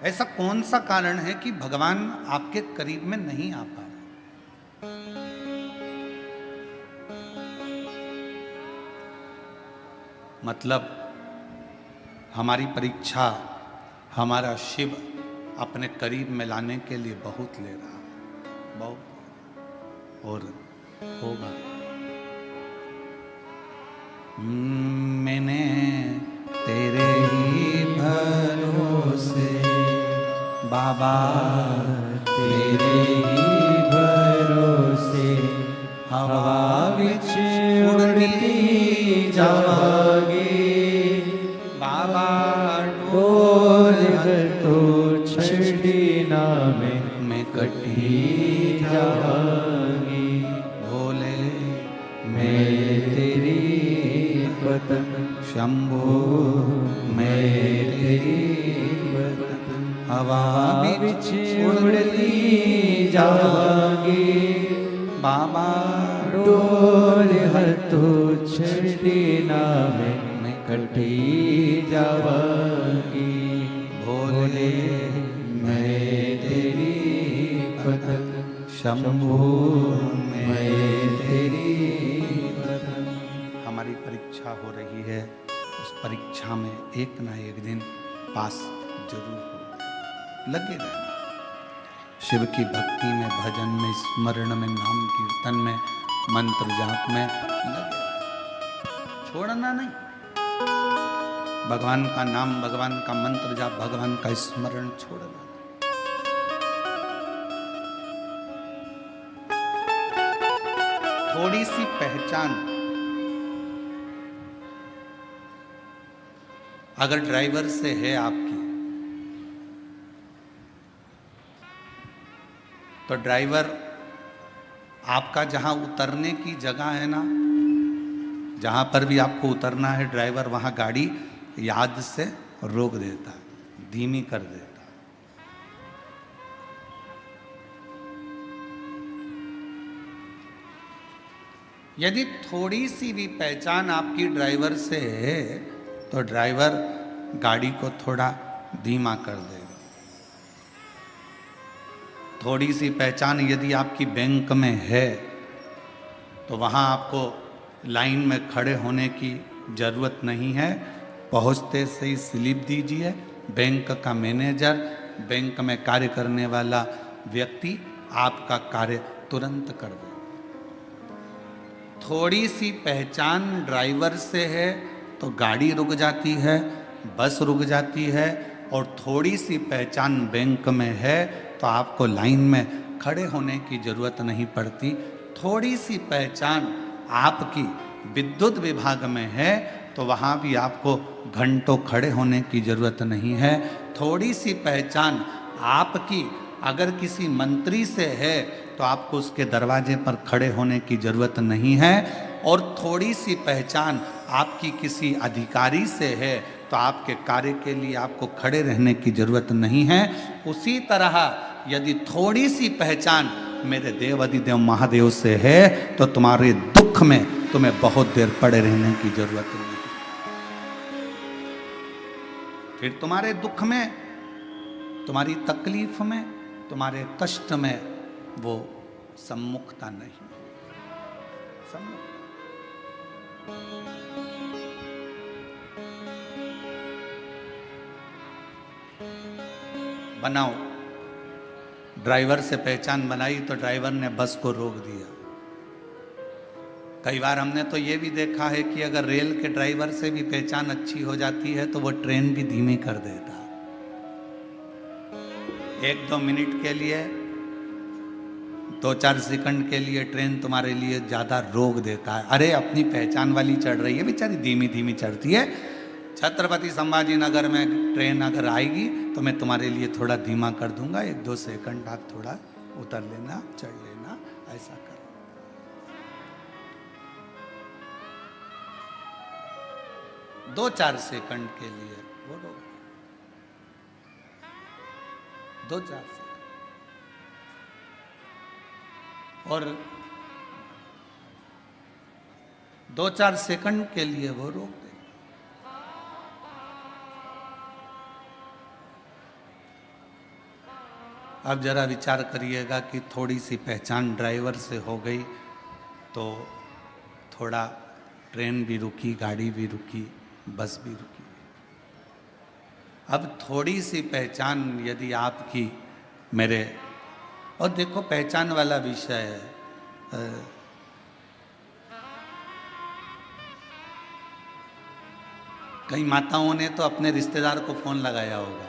ऐसा कौन सा कारण है कि भगवान आपके करीब में नहीं आ पा रहे? मतलब हमारी परीक्षा हमारा शिव अपने करीब में लाने के लिए बहुत ले रहा है, बहुत, और होगा। मैंने तेरे ही भरोसे बाबा, तेरे ही भरोसे हवा विच उड़ती जावांगी बाबा, डोर तो छड़ी ना मैं कटी जावांगी। भोले मैं तेरी पतंग शंभो, मैं तेरी पतंग हवा बिच उड़ती जावांगी बाबा, डोर तो छड़ी ना मैं कटी जावांगी। भोले मैं तेरी पतंग शंभो, मैं तेरी पतंग। हमारी परीक्षा हो रही है, उस परीक्षा में एक ना एक दिन पास जरूर हो। लगे रहना शिव की भक्ति में, भजन में, स्मरण में, नाम कीर्तन में, मंत्र जाप में लगे रहना, छोड़ना नहीं। भगवान का नाम, भगवान का मंत्र जाप, भगवान का स्मरण छोड़ना नहीं। थोड़ी सी पहचान अगर ड्राइवर से है आपकी, तो ड्राइवर आपका जहां उतरने की जगह है ना, जहां पर भी आपको उतरना है, ड्राइवर वहां गाड़ी याद से रोक देता है, धीमी कर देता है। यदि थोड़ी सी भी पहचान आपकी ड्राइवर से है, तो ड्राइवर गाड़ी को थोड़ा धीमा कर देगा। थोड़ी सी पहचान यदि आपकी बैंक में है, तो वहाँ आपको लाइन में खड़े होने की ज़रूरत नहीं है। पहुँचते से ही स्लिप दीजिए, बैंक का मैनेजर, बैंक में कार्य करने वाला व्यक्ति आपका कार्य तुरंत कर दे। थोड़ी सी पहचान ड्राइवर से है तो गाड़ी रुक जाती है, बस रुक जाती है, और थोड़ी सी पहचान बैंक में है तो आपको लाइन में खड़े होने की ज़रूरत नहीं पड़ती। थोड़ी सी पहचान आपकी विद्युत विभाग में है तो वहाँ भी आपको घंटों खड़े होने की ज़रूरत नहीं है। थोड़ी सी पहचान आपकी अगर किसी मंत्री से है तो आपको उसके दरवाजे पर खड़े होने की ज़रूरत नहीं है। और थोड़ी सी पहचान आपकी किसी अधिकारी से है तो आपके कार्य के लिए आपको खड़े रहने की ज़रूरत नहीं है। उसी तरह यदि थोड़ी सी पहचान मेरे देव अधिदेव महादेव से है तो तुम्हारे दुख में तुम्हें बहुत देर पड़े रहने की ज़रूरत नहीं। फिर तुम्हारे दुख में, तुम्हारी तकलीफ में, तुम्हारे कष्ट में वो सम्मुखता नहीं। सम्मुख बनाओ। ड्राइवर से पहचान बनाई तो ड्राइवर ने बस को रोक दिया। कई बार हमने तो ये भी देखा है कि अगर रेल के ड्राइवर से भी पहचान अच्छी हो जाती है तो वो ट्रेन भी धीमी कर देता। 1-2 मिनट के लिए, 2-4 सेकंड के लिए ट्रेन तुम्हारे लिए ज़्यादा रोक देता है। अरे अपनी पहचान वाली चढ़ रही है, बेचारी धीमी धीमी चढ़ती है। छत्रपति संभाजी नगर में ट्रेन अगर आएगी तो मैं तुम्हारे लिए थोड़ा धीमा कर दूंगा, 1-2 सेकंड आप थोड़ा उतर लेना, चढ़ लेना, ऐसा कर। दो 4 सेकंड के लिए वो लोग, 2-4 सेकंड, और 2-4 सेकंड के लिए वो रोक दे। अब जरा विचार करिएगा कि थोड़ी सी पहचान ड्राइवर से हो गई तो थोड़ा ट्रेन भी रुकी, गाड़ी भी रुकी, बस भी रुकी। अब थोड़ी सी पहचान यदि आपकी मेरे, और देखो पहचान वाला विषय है, कई माताओं ने तो अपने रिश्तेदार को फोन लगाया होगा,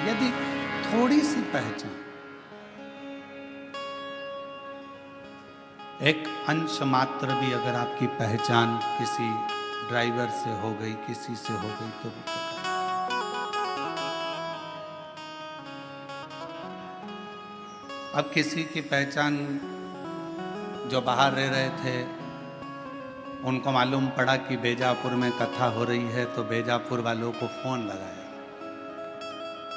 यदि थोड़ी सी पहचान, एक अंश मात्र भी अगर आपकी पहचान किसी ड्राइवर से हो गई, किसी से हो गई तो भी अब किसी की पहचान जो बाहर रह रहे थे, उनको मालूम पड़ा कि बेजापुर में कथा हो रही है, तो बेजापुर वालों को फोन लगाया।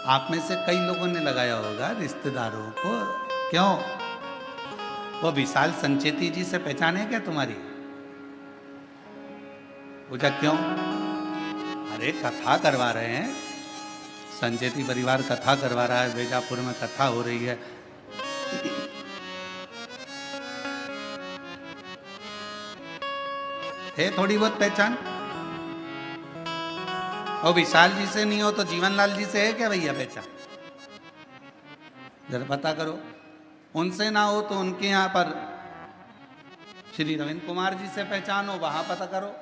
आप में से कई लोगों ने लगाया होगा रिश्तेदारों को, क्यों? वो विशाल संचेती जी से पहचान है क्या तुम्हारी? पूछा क्यों? अरे कथा करवा रहे हैं, संचेती परिवार कथा करवा रहा है, बेजापुर में कथा हो रही है। थोड़ी बहुत पहचान, और विशाल जी से नहीं हो तो जीवनलाल जी से है क्या भैया पहचान? जरा पता करो। उनसे ना हो तो उनके यहाँ पर श्री रविंद्र कुमार जी से पहचान हो, वहां पता करो।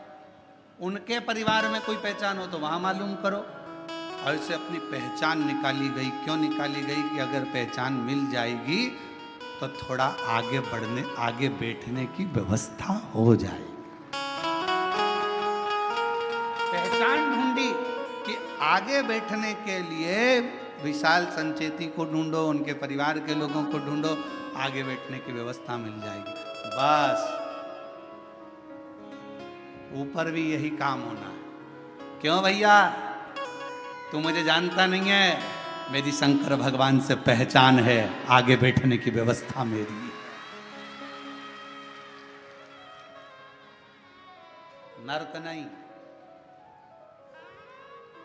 उनके परिवार में कोई पहचान हो तो वहां मालूम करो। और इससे अपनी पहचान निकाली गई। क्यों निकाली गई? कि अगर पहचान मिल जाएगी तो थोड़ा आगे बढ़ने, आगे बैठने की व्यवस्था हो जाएगी। पहचान ढूंढी कि आगे बैठने के लिए विशाल संचेती को ढूंढो, उनके परिवार के लोगों को ढूंढो, आगे बैठने की व्यवस्था मिल जाएगी। बस ऊपर भी यही काम होना है। क्यों भैया? तू मुझे जानता नहीं है, मेरी शंकर भगवान से पहचान है, आगे बैठने की व्यवस्था मेरी है। नर्क नहीं,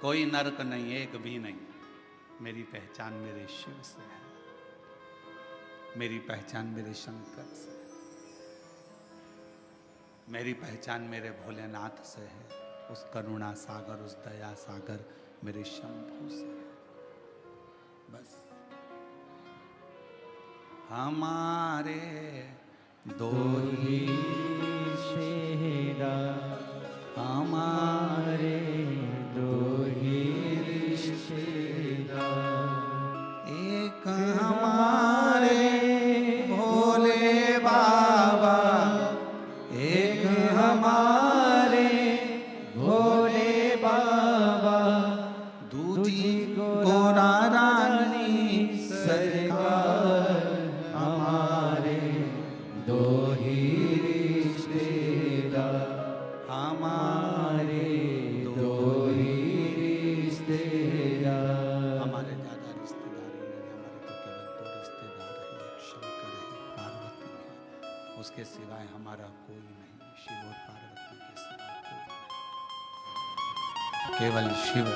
कोई नर्क नहीं, एक भी नहीं। मेरी पहचान मेरे शिव से है, मेरी पहचान मेरे शंकर से है, मेरी पहचान मेरे भोलेनाथ से है, उस करुणा सागर, उस दया सागर मेरे शंभू से है। बस हमारे दो ही शेरा, हमारे दो ही रिश्तेदार, एक हमारे भोले बाबा, एक हमारे भोले बाबा, दूजी गोरा रानी सरकार, हमारे दो ही रिश्तेदार, हमारे दो ही रिश्तेदार। हमारे ज्यादा रिश्तेदार ही नहीं, हमारे तो केवल दो रिश्तेदार हैं, एक शंकर है, एक पार्वती है। उसके सिवाय हमारा कोई नहीं, शिव और पार्वती के सिवा कोई नहीं। केवल शिव,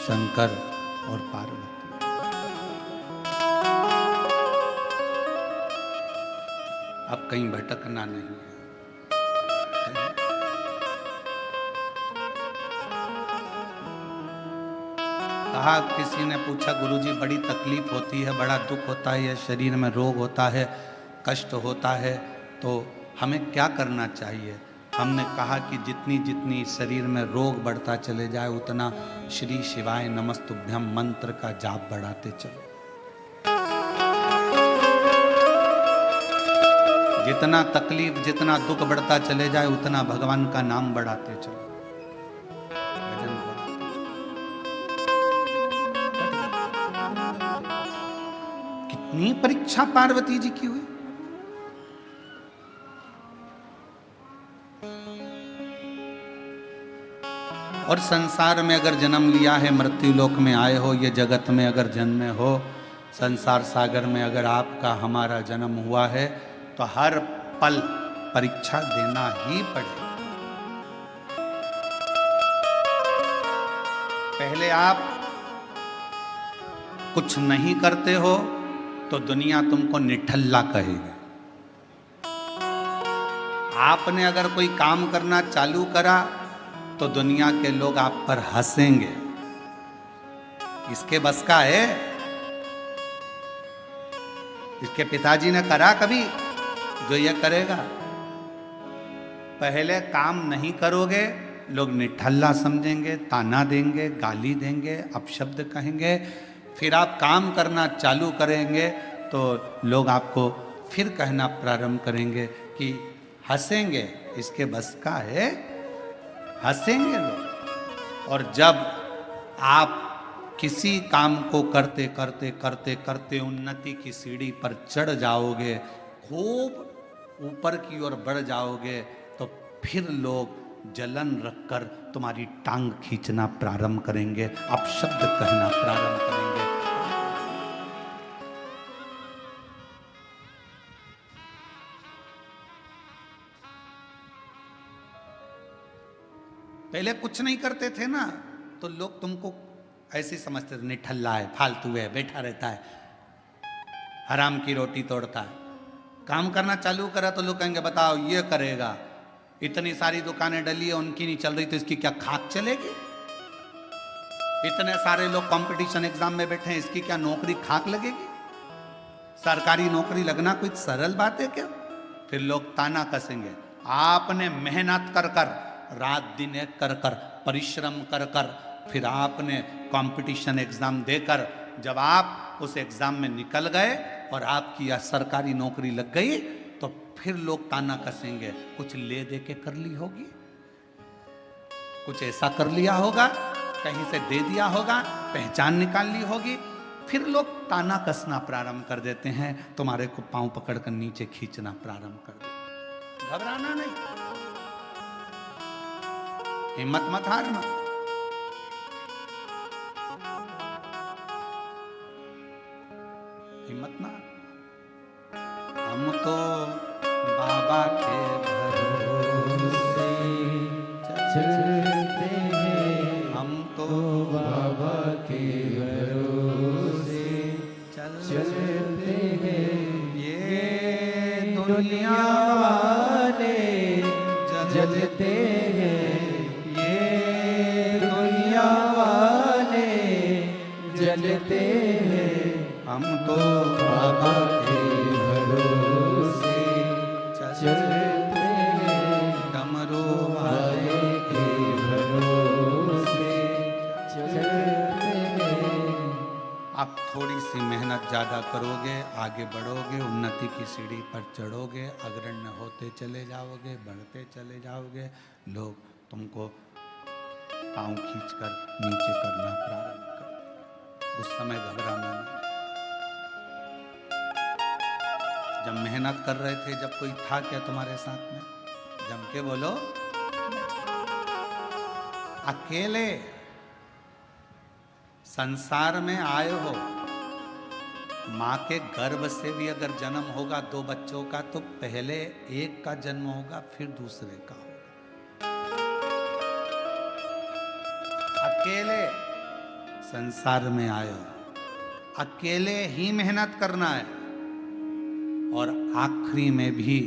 शंकर और पार्वती। अब कहीं भटकना नहीं है, कहा, किसी ने पूछा गुरुजी बड़ी तकलीफ होती है, बड़ा दुख होता है, या शरीर में रोग होता है, कष्ट होता है, तो हमें क्या करना चाहिए? हमने कहा कि जितनी जितनी शरीर में रोग बढ़ता चले जाए उतना श्री शिवाय नमस्तुभ्यम मंत्र का जाप बढ़ाते चलो। जितना तकलीफ, जितना दुख बढ़ता चले जाए उतना भगवान का नाम बढ़ाते चलो, भजन बढ़ाते चलो। कितनी परीक्षा पार्वती जी की हुई। और संसार में अगर जन्म लिया है, मृत्यु लोक में आए हो, ये जगत में अगर जन्मे हो, संसार सागर में अगर आपका हमारा जन्म हुआ है, तो हर पल परीक्षा देना ही पड़ेगा। पहले आप कुछ नहीं करते हो तो दुनिया तुमको निठल्ला कहेगी। आपने अगर कोई काम करना चालू करा तो दुनिया के लोग आप पर हंसेंगे। इसके बस का है? इसके पिताजी ने करा कभी जो ये करेगा? पहले काम नहीं करोगे, लोग निठल्ला समझेंगे, ताना देंगे, गाली देंगे, अपशब्द कहेंगे। फिर आप काम करना चालू करेंगे तो लोग आपको फिर कहना प्रारंभ करेंगे कि हंसेंगे। इसके बस का है? हंसेंगे लोग। और जब आप किसी काम को करते करते करते करते उन्नति की सीढ़ी पर चढ़ जाओगे, खूब ऊपर की ओर बढ़ जाओगे, तो फिर लोग जलन रखकर तुम्हारी टांग खींचना प्रारंभ करेंगे, अपशब्द कहना प्रारंभ करेंगे। पहले कुछ नहीं करते थे ना, तो लोग तुमको ऐसे समझते थे, निठल्ला है, फालतू है, बैठा रहता है, हराम की रोटी तोड़ता है। काम करना चालू करा तो लोग कहेंगे बताओ ये करेगा, इतनी सारी दुकानें डली है, उनकी नहीं चल रही तो इसकी क्या खाक चलेगी? इतने सारे लोग कंपटीशन एग्जाम में बैठे हैं, इसकी क्या नौकरी खाक लगेगी? सरकारी नौकरी लगना कोई सरल बात है क्या? फिर लोग ताना कसेंगे। आपने मेहनत कर कर, रात दिन एक कर कर, परिश्रम कर कर, फिर आपने कंपटीशन एग्जाम देकर जब आप उस एग्जाम में निकल गए और आपकी यह सरकारी नौकरी लग गई, तो फिर लोग ताना कसेंगे, कुछ ले दे के कर ली होगी, कुछ ऐसा कर लिया होगा, कहीं से दे दिया होगा, पहचान निकाल ली होगी। फिर लोग ताना कसना प्रारंभ कर देते हैं, तुम्हारे को पांव पकड़कर नीचे खींचना प्रारंभ कर देते। घबराना नहीं, हिम्मत मत हारना। हिम्मत ना, हम तो बाबा के भरोसे चलते हैं, हम तो बाबा के भरोसे चलते हैं। ये दुनिया वाले जलते हैं, ये दुनिया वाले जलते हैं। हम तो बाबा के भरोसे चलते हैं, डमरू वाले के भरोसे चलते हैं। आप थोड़ी सी मेहनत ज़्यादा करोगे, आगे बढ़ोगे, उन्नति की सीढ़ी पर चढ़ोगे, अग्रण्य होते चले जाओगे, बढ़ते चले जाओगे, लोग तुमको पाँव खींचकर नीचे करना प्रारंभ कर देंगे। उस समय घबराना नहीं। जब मेहनत कर रहे थे, जब कोई था क्या तुम्हारे साथ में? जम के बोलो। अकेले संसार में आए हो, माँ के गर्भ से भी अगर जन्म होगा 2 बच्चों का, तो पहले एक का जन्म होगा, फिर दूसरे का होगा। अकेले संसार में आए हो, अकेले ही मेहनत करना है, और आखिरी में भी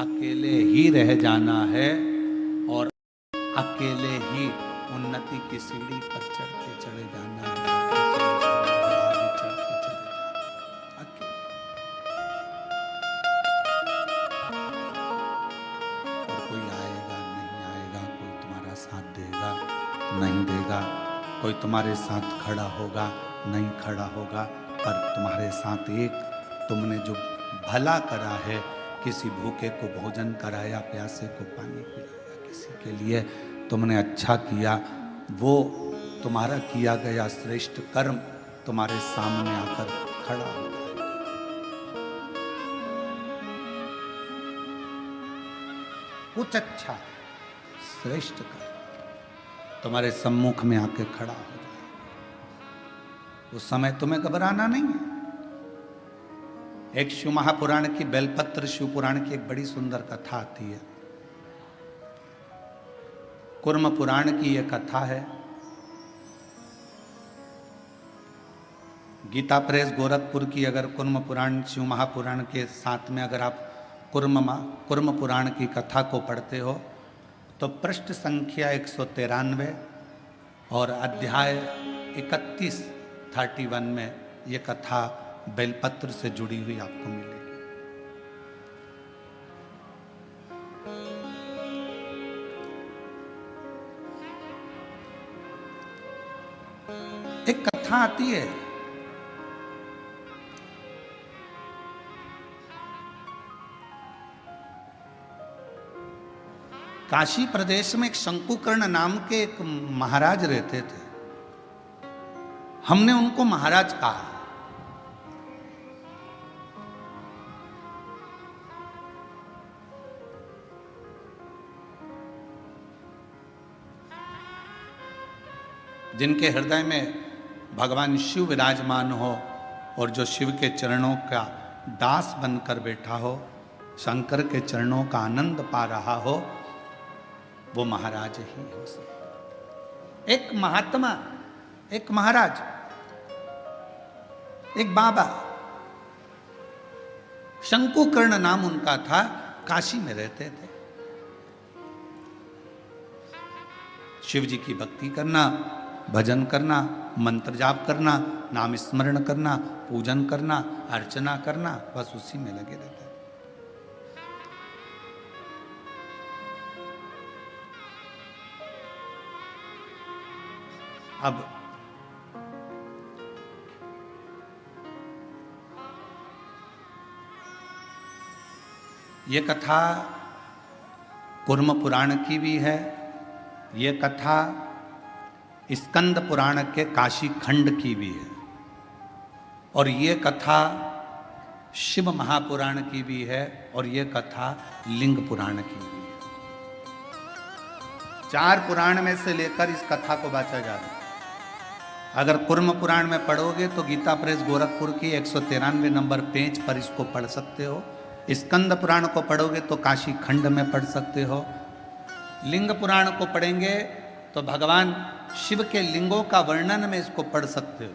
अकेले ही रह जाना है, और अकेले ही उन्नति की सीढ़ी पर चढ़ते चढ़े जाना है। चढ़ते चले जाओ अकेले। और कोई आएगा नहीं आएगा, कोई तुम्हारा साथ देगा नहीं देगा, कोई तुम्हारे साथ खड़ा होगा नहीं खड़ा होगा, पर तुम्हारे साथ एक तुमने जो भला करा है, किसी भूखे को भोजन कराया, प्यासे को पानी पिलाया, किसी के लिए तुमने अच्छा किया, वो तुम्हारा किया गया श्रेष्ठ कर्म तुम्हारे सामने आकर खड़ा हो जाएगा। कुछ अच्छा श्रेष्ठ कर्म तुम्हारे सम्मुख में आके खड़ा हो जाएगा। उस समय तुम्हें घबराना नहीं है। एक शिव महापुराण की, बेलपत्र शिव पुराण की एक बड़ी सुंदर कथा आती है। कुर्म पुराण की यह कथा है। गीता प्रेस गोरखपुर की अगर कुर्म पुराण शिव महापुराण के साथ में अगर आप कुर्म पुराण की कथा को पढ़ते हो तो पृष्ठ संख्या 193 और अध्याय 31 में ये कथा बेलपत्र से जुड़ी हुई आपको मिलेगी। एक कथा आती है, काशी प्रदेश में एक शंकुकर्ण नाम के एक महाराज रहते थे। हमने उनको महाराज कहा। जिनके हृदय में भगवान शिव विराजमान हो और जो शिव के चरणों का दास बनकर बैठा हो, शंकर के चरणों का आनंद पा रहा हो, वो महाराज ही हो सकता। एक महात्मा, एक महाराज, एक बाबा, शंकुकर्ण नाम उनका था, काशी में रहते थे। शिव जी की भक्ति करना, भजन करना, मंत्र जाप करना, नाम स्मरण करना, पूजन करना, अर्चना करना, बस उसी में लगे रहते हैं। अब ये कथा कुर्म पुराण की भी है, ये कथा स्कंद पुराण के काशी खंड की भी है, और ये कथा शिव महापुराण की भी है, और ये कथा लिंग पुराण की भी है। 4 पुराण में से लेकर इस कथा को बांचा जा रहा है। अगर कुर्म पुराण में पढ़ोगे तो गीता प्रेस गोरखपुर की 193 नंबर पेज पर इसको पढ़ सकते हो। स्कंद पुराण को पढ़ोगे तो काशी खंड में पढ़ सकते हो। लिंग पुराण को पढ़ेंगे तो भगवान शिव के लिंगों का वर्णन में इसको पढ़ सकते हो।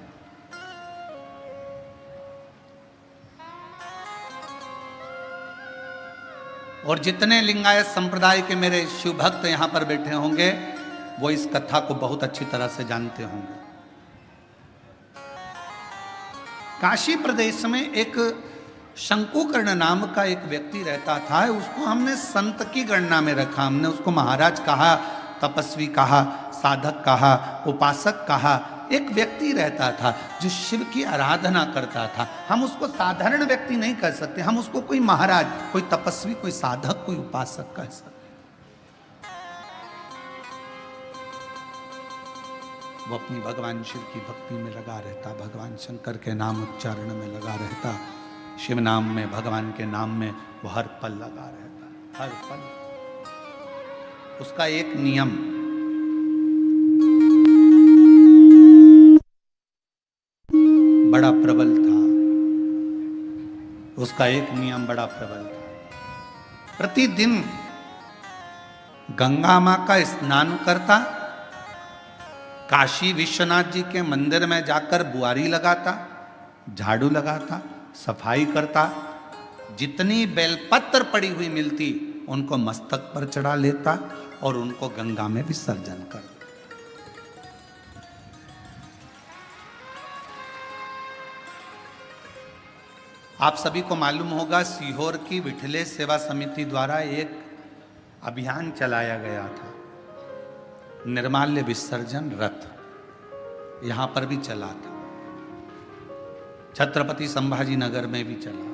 और जितने लिंगायत संप्रदाय के मेरे शिव भक्त यहां पर बैठे होंगे वो इस कथा को बहुत अच्छी तरह से जानते होंगे। काशी प्रदेश में एक शंकुकर्ण नाम का एक व्यक्ति रहता था। उसको हमने संत की गणना में रखा, हमने उसको महाराज कहा, तपस्वी कहा, साधक कहा, उपासक कहा। एक व्यक्ति रहता था जो शिव की आराधना करता था। हम उसको साधारण व्यक्ति नहीं कह सकते, हम उसको कोई महाराज, कोई तपस्वी, कोई साधक, कोई उपासक कह सकते। वो अपनी भगवान शिव की भक्ति में लगा रहता, भगवान शंकर के नाम उच्चारण में लगा रहता, शिव नाम में, भगवान के नाम में वो हर पल लगा रहता, हर पल। उसका एक नियम, बड़ा प्रबल था। उसका एक नियम बड़ा प्रबल था। प्रतिदिन गंगा मां का स्नान करता, काशी विश्वनाथ जी के मंदिर में जाकर बुआरी लगाता, झाड़ू लगाता, सफाई करता, जितनी बेलपत्र पड़ी हुई मिलती उनको मस्तक पर चढ़ा लेता और उनको गंगा में विसर्जन कर देता। आप सभी को मालूम होगा सीहोर की विठले सेवा समिति द्वारा एक अभियान चलाया गया था, निर्माल्य विसर्जन रथ, यहां पर भी चला था, छत्रपति संभाजी नगर में भी चला।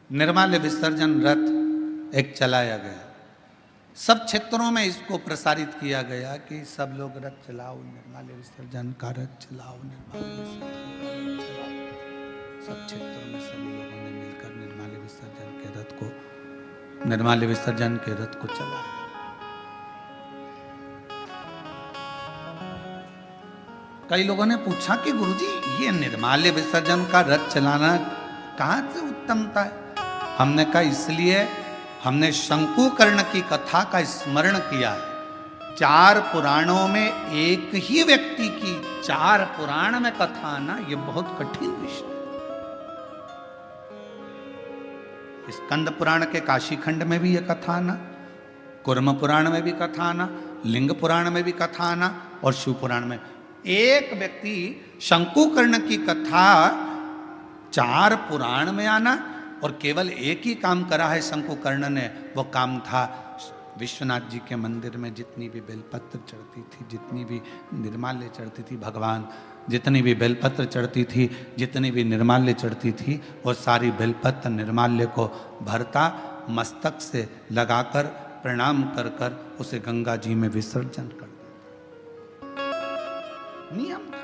निर्माल्य विसर्जन रथ एक चलाया गया, सब क्षेत्रों में इसको प्रसारित किया गया कि सब लोग रथ चलाओ, निर्माल्य विसर्जन का रथ चलाओ, निर्माल्य विसर्जन का रथ चलाओ। सब क्षेत्रों में सभी लोगों ने मिलकर निर्माल्य विसर्जन के रथ को चलाया। कई लोगों ने पूछा कि गुरुजी ये निर्माल्य विसर्जन का रथ चलाना कहां से उत्तमता है? हमने कहा इसलिए हमने शंकुकर्ण की कथा का स्मरण किया है। 4 पुराणों में एक ही व्यक्ति की 4 पुराण में कथा आना ये बहुत कठिन विषय है। स्कंद पुराण के काशी खंड में भी ये कथा आना, कुर्म पुराण में भी कथा आना, लिंग पुराण में भी कथा आना और शिव पुराण में एक व्यक्ति शंकुकर्ण की कथा 4 पुराण में आना और केवल एक ही काम करा है शंकुकर्ण ने। वो काम था विश्वनाथ जी के मंदिर में जितनी भी बेलपत्र चढ़ती थी, जितनी भी निर्माल्य चढ़ती थी, भगवान जितनी भी बेलपत्र चढ़ती थी, जितनी भी निर्माल्य चढ़ती थी, वो सारी बेलपत्र निर्माल्य को भरता, मस्तक से लगाकर प्रणाम कर कर उसे गंगा जी में विसर्जन कर देता। नियम था।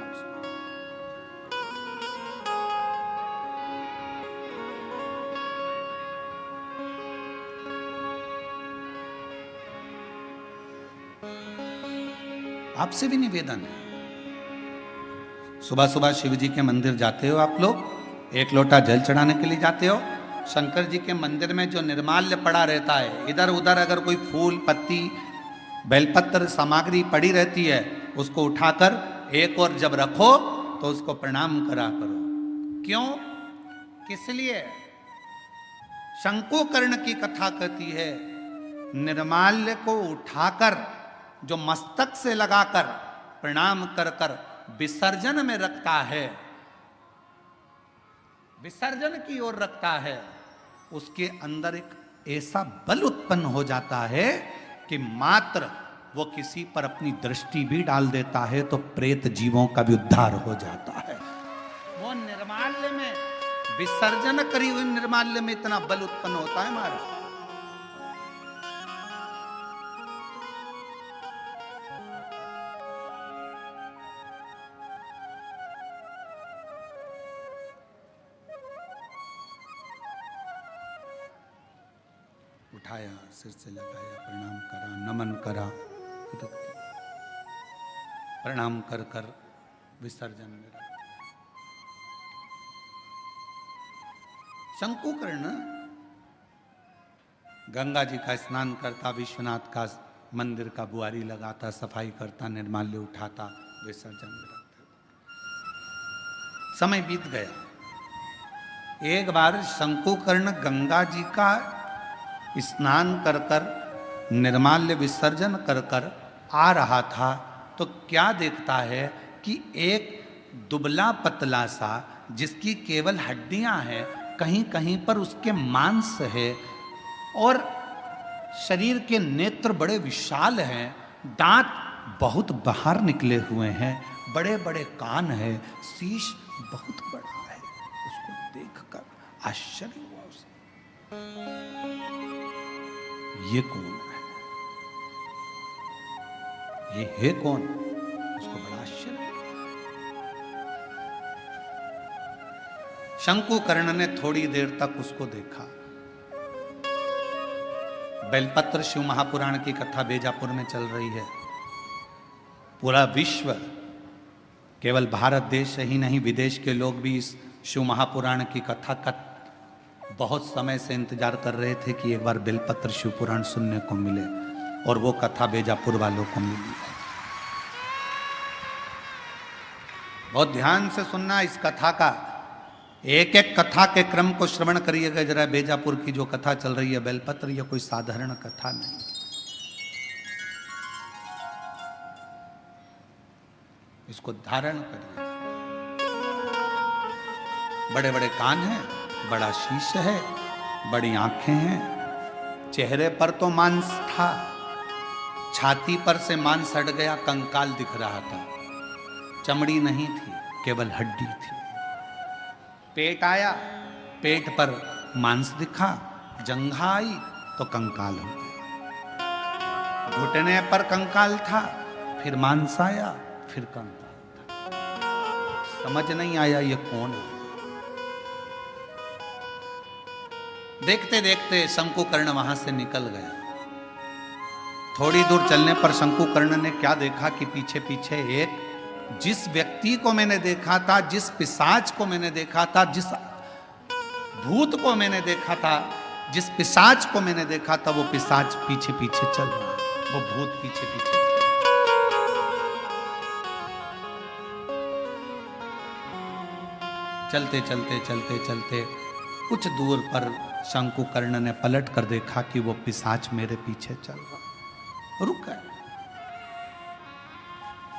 आपसे भी निवेदन है, सुबह सुबह शिव जी के मंदिर जाते हो आप लोग, 1 लोटा जल चढ़ाने के लिए जाते हो, शंकर जी के मंदिर में जो निर्माल्य पड़ा रहता है, इधर उधर अगर कोई फूल पत्ती बेलपत्र सामग्री पड़ी रहती है, उसको उठाकर एक और जब रखो तो उसको प्रणाम करा करो। क्यों? किस लिए? शंकुकर्ण की कथा कहती है निर्माल्य को उठाकर जो मस्तक से लगाकर प्रणाम कर कर विसर्जन में रखता है, विसर्जन की ओर रखता है, उसके अंदर एक ऐसा बल उत्पन्न हो जाता है कि मात्र वो किसी पर अपनी दृष्टि भी डाल देता है तो प्रेत जीवों का भी उद्धार हो जाता है। वो निर्माल्य में विसर्जन करी हुई निर्माल्य में इतना बल उत्पन्न होता है हमारा। उठाया, सिर से लगाया, प्रणाम करा, नमन करा, प्रणाम कर कर विसर्जन में रखा। शंकुकर्ण गंगा जी का स्नान करता, विश्वनाथ का मंदिर का बुआरी लगाता, सफाई करता, निर्माल्य उठाता, विसर्जन में रखता। समय बीत गया। एक बार शंकुकर्ण गंगा जी का स्नान कर कर निर्माल्य विसर्जन कर कर आ रहा था तो क्या देखता है कि एक दुबला पतला सा, जिसकी केवल हड्डियां हैं, कहीं कहीं पर उसके मांस है और शरीर के नेत्र बड़े विशाल हैं, दांत बहुत बाहर निकले हुए हैं, बड़े बड़े कान है, शीश बहुत बड़ा है। उसको देखकर आश्चर्य हुआ उसे, ये कौन है, ये है कौन? उसको बड़ा आश्चर्य। शंकुकर्ण ने थोड़ी देर तक उसको देखा। बेलपत्र शिव महापुराण की कथा बेजापुर में चल रही है। पूरा विश्व, केवल भारत देश ही नहीं विदेश के लोग भी इस शिव महापुराण की कथा का बहुत समय से इंतजार कर रहे थे कि एक बार बेलपत्र शिव पुराण सुनने को मिले, और वो कथा बेजापुर वालों को मिली। बहुत ध्यान से सुनना इस कथा का। एक एक कथा के क्रम को श्रवण करिएगा जरा। बेजापुर की जो कथा चल रही है बेलपत्र, यह कोई साधारण कथा नहीं। इसको धारण करिए। बड़े बड़े कान हैं, बड़ा शीश है, बड़ी आंखें हैं, चेहरे पर तो मांस था, छाती पर से मांस हट गया, कंकाल दिख रहा था, चमड़ी नहीं थी, केवल हड्डी थी। पेट आया, पेट पर मांस दिखा, जंघा आई तो कंकाल हो गया। घुटने पर कंकाल था, फिर मांस आया, फिर कंकाल था। समझ नहीं आया ये कौन है। देखते देखते शंकुकर्ण वहां से निकल गया। थोड़ी दूर चलने पर शंकुकर्ण ने क्या देखा कि पीछे पीछे एक, जिस व्यक्ति को मैंने देखा था, जिस पिशाच को मैंने देखा था, जिस भूत को मैंने देखा था, जिस पिशाच को मैंने देखा था, वो पिशाच पीछे पीछे चल रहा है, वो भूत पीछे पीछे। चलते चलते चलते चलते कुछ दूर पर शंकुकर्ण ने पलट कर देखा कि वो पिशाच मेरे पीछे चल रहा। रुक गए,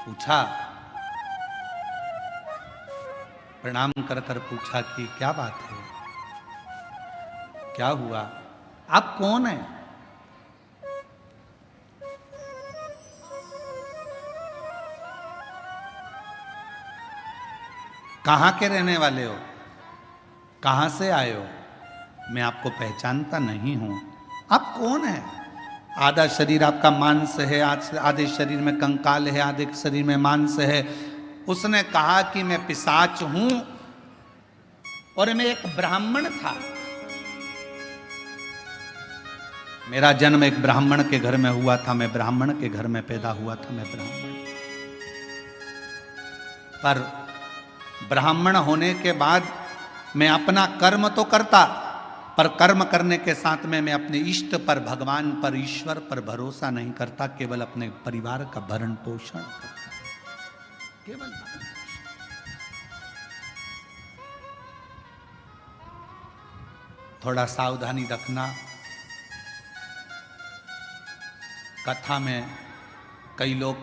पूछा, प्रणाम कर कर पूछा कि क्या बात है, क्या हुआ, आप कौन हैं? कहां के रहने वाले हो, कहां से आए हो? मैं आपको पहचानता नहीं हूं। आप कौन हैं? आधा शरीर आपका मांस है, आधे शरीर में कंकाल है, आधे शरीर में मांस है। उसने कहा कि मैं पिशाच हूं और मैं एक ब्राह्मण था। मेरा जन्म एक ब्राह्मण के घर में हुआ था, मैं ब्राह्मण के घर में पैदा हुआ था, मैं ब्राह्मण। पर ब्राह्मण होने के बाद मैं अपना कर्म तो करता, पर कर्म करने के साथ में मैं अपने इष्ट पर, भगवान पर, ईश्वर पर भरोसा नहीं करता, केवल अपने परिवार का भरण पोषण करता, केवल भरण पोषण। थोड़ा सावधानी रखना। कथा में कई लोग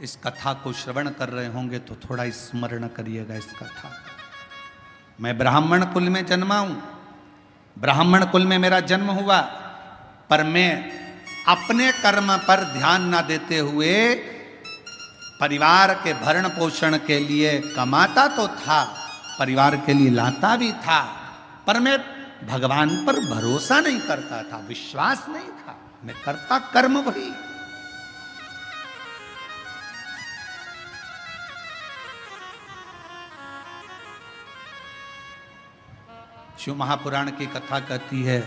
इस कथा को श्रवण कर रहे होंगे तो थोड़ा स्मरण करिएगा इस कथा। मैं ब्राह्मण कुल में जन्मा हूं, ब्राह्मण कुल में मेरा जन्म हुआ, पर मैं अपने कर्म पर ध्यान ना देते हुए परिवार के भरण पोषण के लिए कमाता तो था, परिवार के लिए लाता भी था, पर मैं भगवान पर भरोसा नहीं करता था, विश्वास नहीं था, मैं करता कर्म वही। शिव महापुराण की कथा कहती है,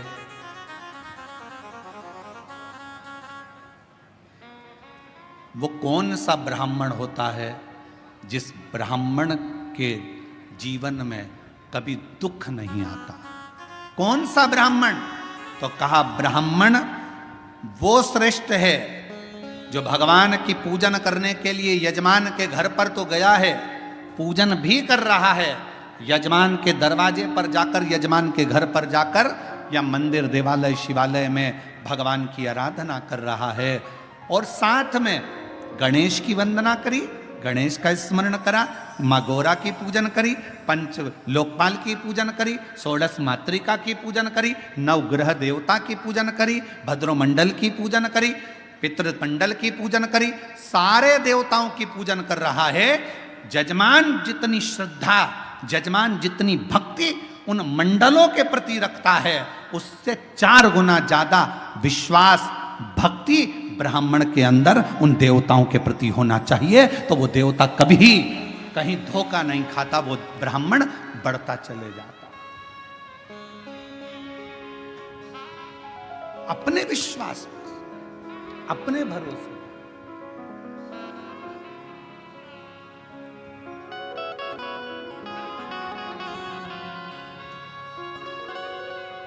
वो कौन सा ब्राह्मण होता है जिस ब्राह्मण के जीवन में कभी दुख नहीं आता। कौन सा ब्राह्मण? तो कहा ब्राह्मण वो श्रेष्ठ है जो भगवान की पूजन करने के लिए यजमान के घर पर तो गया है, पूजन भी कर रहा है, यजमान के दरवाजे पर जाकर, यजमान के घर पर जाकर, या मंदिर, देवालय, शिवालय में भगवान की आराधना कर रहा है, और साथ में गणेश की वंदना करी, गणेश का स्मरण करा, माँ गौरा की पूजन करी, पंच लोकपाल की पूजन करी, षोडश मातृका की पूजन करी, नवग्रह देवता की पूजन करी, भद्रोमंडल की पूजन करी, पितृमंडल की पूजन करी, सारे देवताओं की पूजन कर रहा है। जजमान जितनी श्रद्धा, जजमान जितनी भक्ति उन मंडलों के प्रति रखता है, उससे 4 गुना ज्यादा विश्वास, भक्ति ब्राह्मण के अंदर उन देवताओं के प्रति होना चाहिए। तो वो देवता कभी कहीं धोखा नहीं खाता, वो ब्राह्मण बढ़ता चले जाता। अपने विश्वास पर, अपने भरोसे।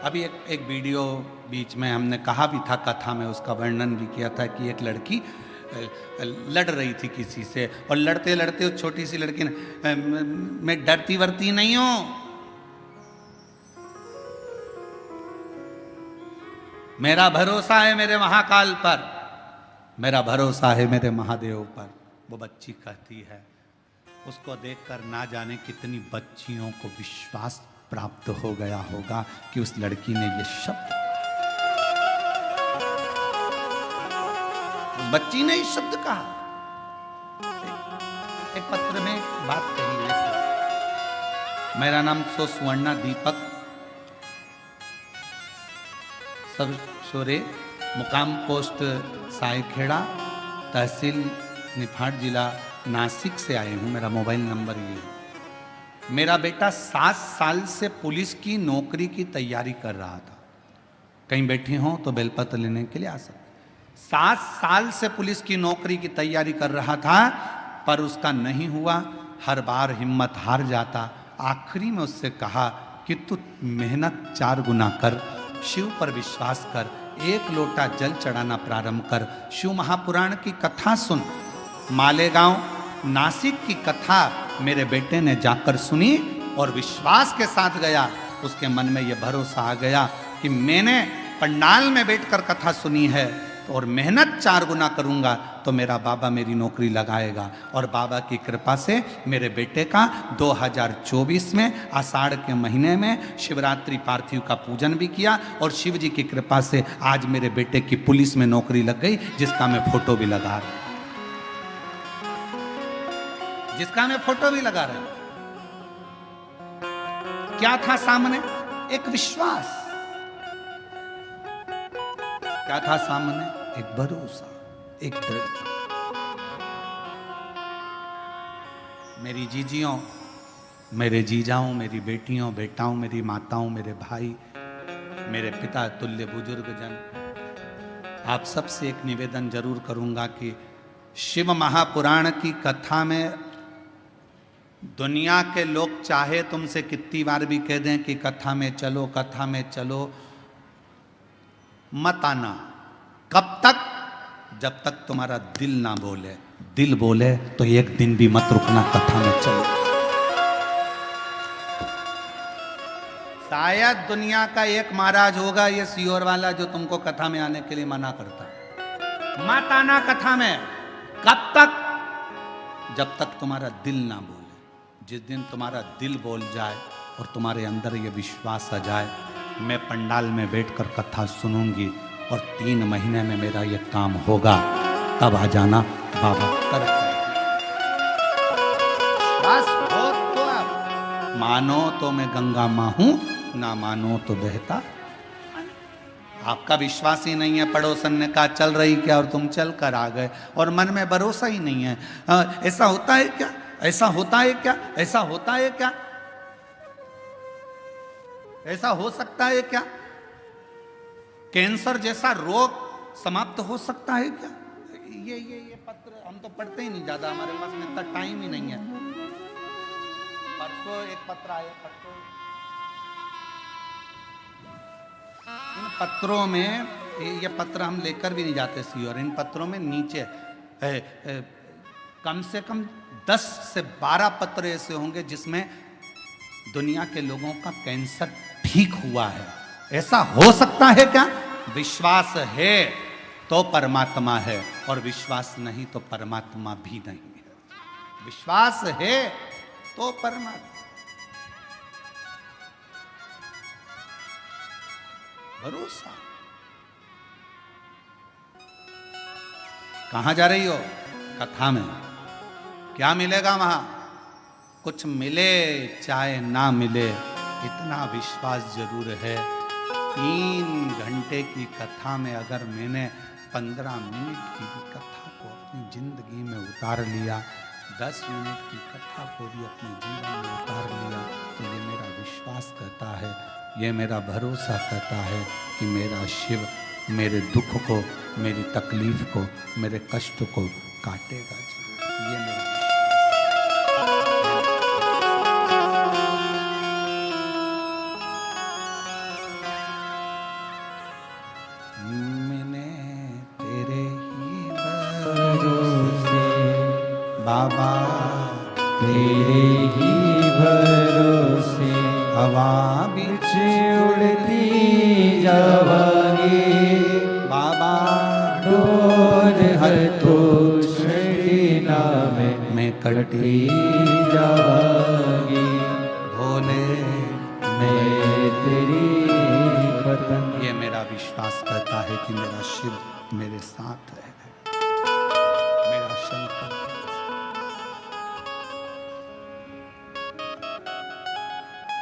अभी एक वीडियो बीच में हमने कहा भी था, कथा में उसका वर्णन भी किया था कि एक लड़की लड़ रही थी किसी से, और लड़ते लड़ते उस छोटी सी लड़की ने, मैं डरती वरती नहीं हूँ, मेरा भरोसा है मेरे महाकाल पर, मेरा भरोसा है मेरे महादेव पर। वो बच्ची कहती है, उसको देखकर ना जाने कितनी बच्चियों को विश्वास प्राप्त हो गया होगा कि उस लड़की ने ये शब्द, उस बच्ची ने इस शब्द कहा। एक पत्र में बात कही है, मेरा नाम सुवर्णा दीपक, सब शोरे, मुकाम पोस्ट सायखेड़ा, तहसील निफाड, जिला नासिक से आए हूं। मेरा मोबाइल नंबर ये है। मेरा बेटा 7 साल से पुलिस की नौकरी की तैयारी कर रहा था। कहीं बैठे हों तो बेलपत्र लेने के लिए आ सकते। 7 साल से पुलिस की नौकरी की तैयारी कर रहा था, पर उसका नहीं हुआ। हर बार हिम्मत हार जाता। आखिरी में उससे कहा कि तू मेहनत 4 गुना कर, शिव पर विश्वास कर, 1 लोटा जल चढ़ाना प्रारंभ कर, शिव महापुराण की कथा सुन। मालेगांव नासिक की कथा मेरे बेटे ने जाकर सुनी और विश्वास के साथ गया। उसके मन में यह भरोसा आ गया कि मैंने पंडाल में बैठकर कथा सुनी है और मेहनत 4 गुना करूंगा तो मेरा बाबा मेरी नौकरी लगाएगा। और बाबा की कृपा से मेरे बेटे का 2024 में आषाढ़ के महीने में शिवरात्रि पार्थिव का पूजन भी किया और शिव जी की कृपा से आज मेरे बेटे की पुलिस में नौकरी लग गई, जिसका मैं फोटो भी लगा रहा हूं, जिसका मैं फोटो भी लगा रहा हूं। क्या था सामने? एक विश्वास। क्या था सामने? एक भरोसा, एक दृढ़ता। मेरी जीजियों, मेरे जीजाओं, मेरी बेटियों, बेटाओं, मेरी माताओं, मेरे भाई, मेरे पिता तुल्य बुजुर्ग जन, आप सबसे एक निवेदन जरूर करूंगा कि शिव महापुराण की कथा में दुनिया के लोग चाहे तुमसे कितनी बार भी कह दें कि कथा में चलो, कथा में चलो, मत आना। कब तक? जब तक तुम्हारा दिल ना बोले। दिल बोले तो एक दिन भी मत रुकना, कथा में चलो। शायद दुनिया का एक महाराज होगा ये सियोर वाला जो तुमको कथा में आने के लिए मना करता है। मत आना कथा में। कब तक? जब तक तुम्हारा दिल ना बोले। जिस दिन तुम्हारा दिल बोल जाए और तुम्हारे अंदर ये विश्वास आ जाए, मैं पंडाल में बैठकर कथा सुनूंगी और 3 महीने में मेरा ये काम होगा, तब आ जाना, बाबा कर। बस हो तो अब मानो तो मैं गंगा मां हूं, ना मानो तो बहता। आपका विश्वास ही नहीं है। पड़ोसन ने कहा चल रही क्या और तुम चल कर आ गए और मन में भरोसा ही नहीं है। ऐसा होता है क्या? ऐसा होता है क्या? ऐसा होता है क्या? ऐसा हो सकता है क्या? कैंसर जैसा रोग समाप्त हो सकता है क्या? ये पत्र हम तो पढ़ते ही नहीं ज्यादा, हमारे पास में इतना टाइम ही नहीं है। परसों एक पत्र आया, परसों इन पत्रों में, ये पत्र हम लेकर भी नहीं जाते सी, और इन पत्रों में नीचे कम से कम 10 से 12 पत्र ऐसे होंगे जिसमें दुनिया के लोगों का कैंसर ठीक हुआ है। ऐसा हो सकता है क्या? विश्वास है तो परमात्मा है और विश्वास नहीं तो परमात्मा भी नहीं है। विश्वास है तो परमात्मा। भरोसा। कहां जा रही हो? कथा में। क्या मिलेगा वहां? कुछ मिले चाहे ना मिले, इतना विश्वास जरूर है। 3 घंटे की कथा में अगर मैंने 15 मिनट की कथा को अपनी जिंदगी में उतार लिया, 10 मिनट की कथा को भी अपने जीवन में उतार लिया, तो ये मेरा विश्वास कहता है, ये मेरा भरोसा कहता है कि मेरा शिव मेरे दुख को, मेरी तकलीफ को, मेरे कष्ट को काटेगा जरूर। ये मेरा बाबा तेरे ही भरोसे हवा बिच उड़ती जावांगे। डोर है तो छठी नामे मैं कटी जावागी भोले मैं तेरी पतंग। ये मेरा विश्वास करता है कि मेरा शिव मेरे साथ है, मेरा शंकर।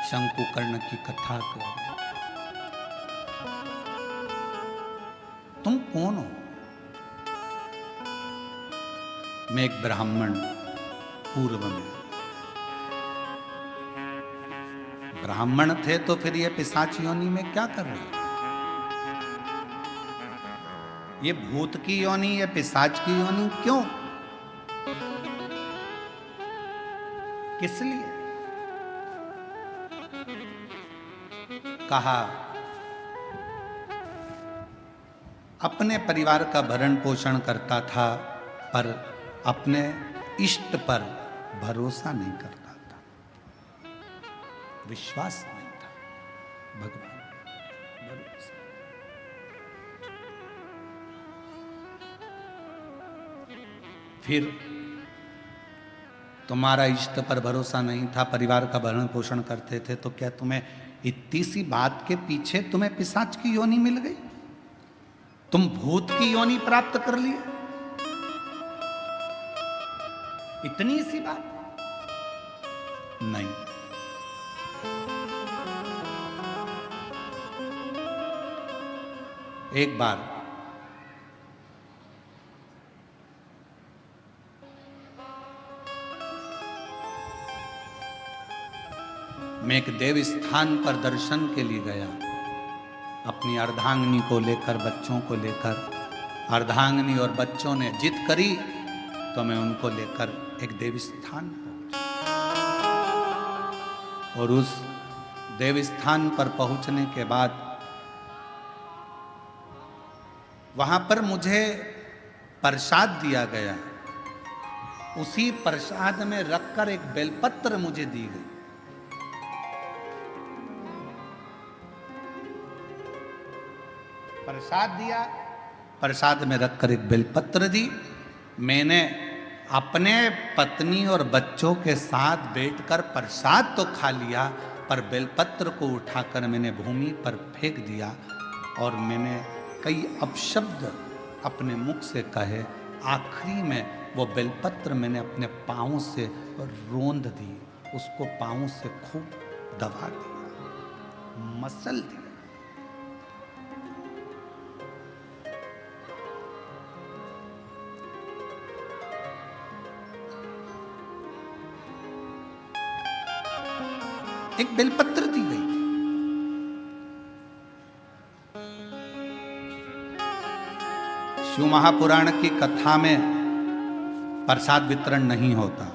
शंकुकर्ण की कथा को तुम कौन हो? मैं एक ब्राह्मण पूर्व में। ब्राह्मण थे तो फिर ये पिशाच योनि में क्या कर रहे हैं? ये भूत की योनि, ये पिशाच की योनि क्यों? किस लिए? कहा अपने परिवार का भरण पोषण करता था पर अपने इष्ट पर भरोसा नहीं करता था, विश्वास नहीं था भगवान भरोसा। फिर तुम्हारा इष्ट पर भरोसा नहीं था, परिवार का भरण पोषण करते थे, तो क्या तुम्हें इतनी सी बात के पीछे तुम्हें पिशाच की योनि मिल गई? तुम भूत की योनि प्राप्त कर लिए? इतनी सी बात नहीं। एक बार मैं एक देव स्थान पर दर्शन के लिए गया, अपनी अर्धांगिनी को लेकर, बच्चों को लेकर। अर्धांगिनी और बच्चों ने जिद करी तो मैं उनको लेकर एक देव स्थान पहुंचा। और उस देव स्थान पर पहुंचने के बाद वहां पर मुझे प्रसाद दिया गया। उसी प्रसाद में रखकर एक बेलपत्र मुझे दी गई। प्रसाद दिया, प्रसाद में रखकर एक बेलपत्र दी। मैंने अपने पत्नी और बच्चों के साथ बैठकर प्रसाद तो खा लिया, पर बेलपत्र को उठाकर मैंने भूमि पर फेंक दिया और मैंने कई अपशब्द अपने मुख से कहे। आखिरी में वो बेलपत्र मैंने अपने पाँव से रोंद दी, उसको पाँव से खूब दबा दिया, मसल दिया। एक बेलपत्र दी गई थी। शिव महापुराण की कथा में प्रसाद वितरण नहीं होता।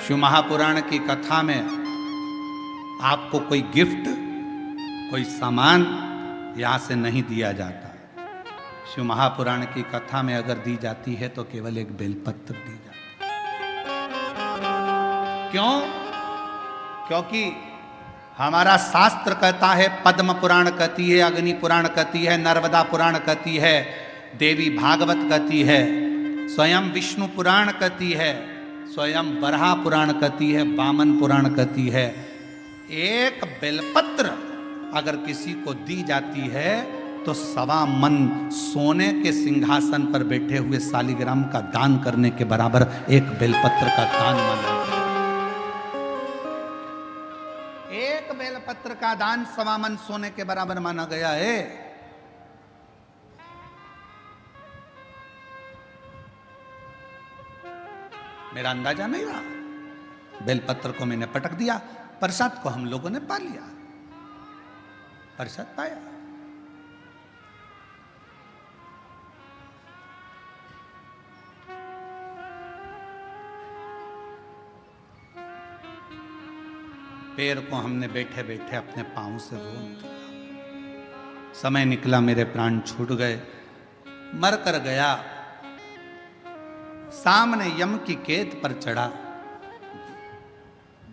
शिव महापुराण की कथा में आपको कोई गिफ्ट, कोई सामान यहां से नहीं दिया जाता। शिव महापुराण की कथा में अगर दी जाती है तो केवल एक बेलपत्र दी जाती है। क्यों? क्योंकि हमारा शास्त्र कहता है, पद्म पुराण कहती है, अग्नि पुराण कहती है, नर्मदा पुराण कहती है, देवी भागवत कहती है, स्वयं विष्णु पुराण कहती है, स्वयं बरहा पुराण कहती है, वामन पुराण कहती है। एक बेलपत्र अगर किसी को दी जाती है तो 1.25 मन सोने के सिंहासन पर बैठे हुए शालिग्राम का दान करने के बराबर एक बेलपत्र का दान माना। एक बेलपत्र का दान 1.25 मन सोने के बराबर माना गया है। मेरा अंदाजा नहीं रहा। बेलपत्र को मैंने पटक दिया, प्रसाद को हम लोगों ने पा लिया, प्रसाद पाया। पैर को हमने बैठे बैठे अपने पांव से रोक दिया। समय निकला, मेरे प्राण छूट गए, मर कर गया। सामने यम की कैद पर चढ़ा।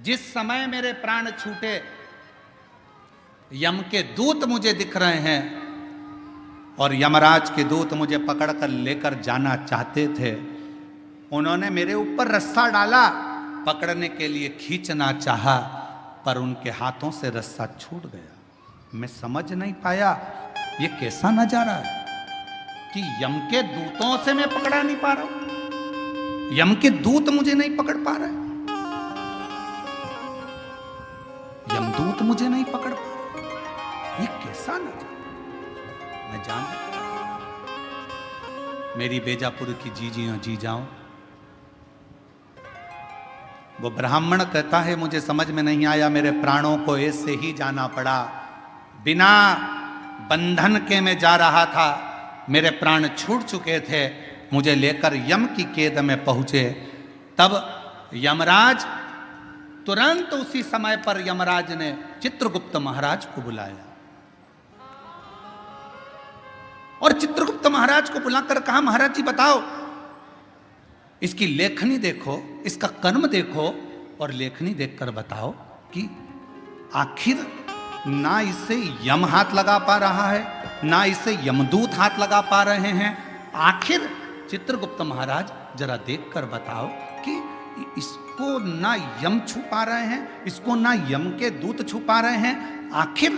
जिस समय मेरे प्राण छूटे, यम के दूत मुझे दिख रहे हैं। और यमराज के दूत मुझे पकड़कर लेकर जाना चाहते थे। उन्होंने मेरे ऊपर रस्सा डाला, पकड़ने के लिए खींचना चाहा, पर उनके हाथों से रस्सा छूट गया। मैं समझ नहीं पाया ये कैसा नजारा है कि यम के दूतों से मैं पकड़ा नहीं पा रहा हूं, यम के दूत मुझे नहीं पकड़ पा रहे, यमदूत मुझे नहीं पकड़ पा रहे, ये कैसा नजारा। मैं जान मेरी बेजापुर की जीजियों जी जाऊं, वो ब्राह्मण कहता है मुझे समझ में नहीं आया, मेरे प्राणों को ऐसे ही जाना पड़ा, बिना बंधन के मैं जा रहा था, मेरे प्राण छूट चुके थे, मुझे लेकर यम की कैद में पहुंचे। तब यमराज तुरंत उसी समय पर यमराज ने चित्रगुप्त महाराज को बुलाया और चित्रगुप्त महाराज को बुलाकर कहा, महाराज जी बताओ, इसकी लेखनी देखो, इसका कर्म देखो और लेखनी देखकर बताओ कि आखिर ना इसे यम हाथ लगा पा रहा है, ना इसे यमदूत हाथ लगा पा रहे हैं। आखिर चित्रगुप्त महाराज जरा देखकर बताओ कि इसको ना यम छू पा रहे हैं, इसको ना यम के दूत छू पा रहे हैं, आखिर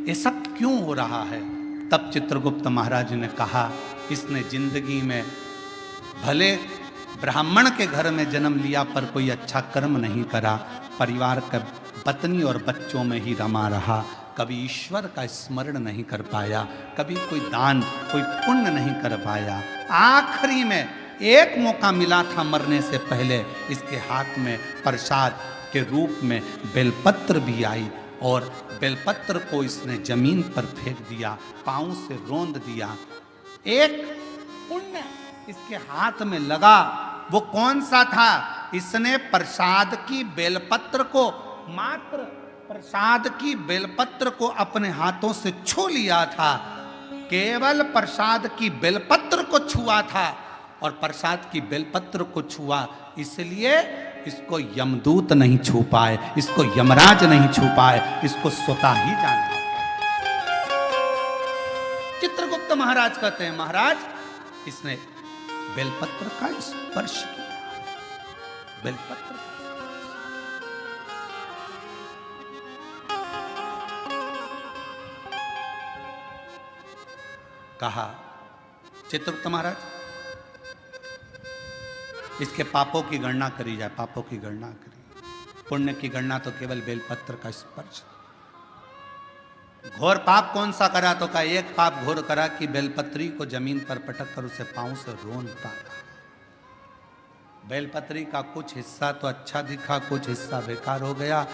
ये सब क्यों हो रहा है। तब चित्रगुप्त महाराज ने कहा, इसने जिंदगी में भले ब्राह्मण के घर में जन्म लिया पर कोई अच्छा कर्म नहीं करा, परिवार का पत्नी और बच्चों में ही रमा रहा, कभी ईश्वर का स्मरण नहीं कर पाया, कभी कोई दान कोई पुण्य नहीं कर पाया। आखिरी में एक मौका मिला था मरने से पहले, इसके हाथ में प्रसाद के रूप में बेलपत्र भी आई और बेलपत्र को इसने जमीन पर फेंक दिया, पांव से रोंद दिया। एक पुण्य इसके हाथ में लगा, वो कौन सा था, इसने प्रसाद की बेलपत्र को, मात्र प्रसाद की बेलपत्र को अपने हाथों से छू लिया था, केवल प्रसाद की बेलपत्र को छुआ था और प्रसाद की बेलपत्र को छुआ, इसलिए इसको यमदूत नहीं छू पाए, इसको यमराज नहीं छू पाए, इसको स्वतः ही जाना। चित्रगुप्त महाराज कहते हैं, महाराज इसने बेलपत्र का स्पर्श किया, बेलपत्र कहा, चित्रगुप्त महाराज इसके पापों की गणना करी जाए, पापों की गणना करी, पुण्य की गणना तो केवल बेलपत्र का स्पर्श। घोर पाप कौन सा करा, तो का एक पाप घोर करा कि बेलपत्री को जमीन पर पटक कर उसे पांव से रोनता रहा। बेलपत्री का कुछ हिस्सा तो अच्छा दिखा, कुछ हिस्सा बेकार हो गया।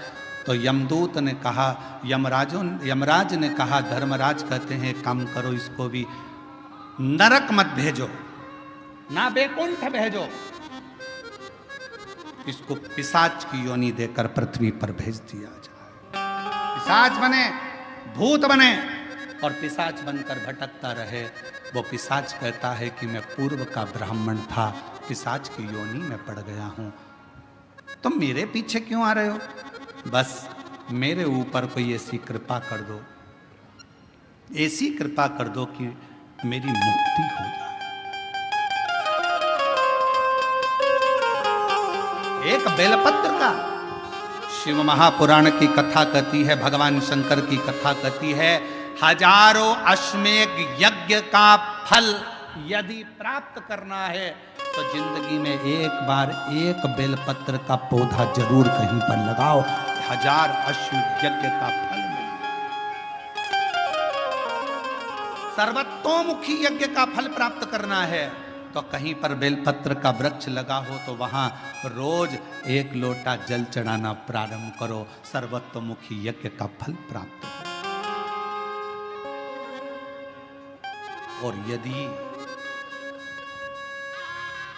तो यमदूत ने कहा, यमराज ने कहा, धर्मराज कहते हैं काम करो, इसको भी नरक मत भेजो, ना बैकुंठ भेजो, इसको पिशाच की योनि देकर पृथ्वी पर भेज दिया जाए, पिशाच बने, भूत बने और पिशाच बनकर भटकता रहे। वो पिशाच कहता है कि मैं पूर्व का ब्राह्मण था, पिशाच की योनि में पड़ गया हूं, तुम मेरे पीछे क्यों आ रहे हो, बस मेरे ऊपर कोई ऐसी कृपा कर दो, ऐसी कृपा कर दो कि मेरी मुक्ति हो जाए। एक बेलपत्र का शिव महापुराण की कथा कहती है, भगवान शंकर की कथा कहती है, हजारों अश्वमेध यज्ञ का फल यदि प्राप्त करना है तो जिंदगी में एक बार एक बेलपत्र का पौधा जरूर कहीं पर लगाओ, 1000 अश्वमेध यज्ञ का फल मिलेगा। सर्वतोमुखी यज्ञ का फल प्राप्त करना है तो कहीं पर बेलपत्र का वृक्ष लगा हो तो वहां रोज 1 लोटा जल चढ़ाना प्रारंभ करो, सर्वतोमुखी यज्ञ का फल प्राप्त हो। और यदि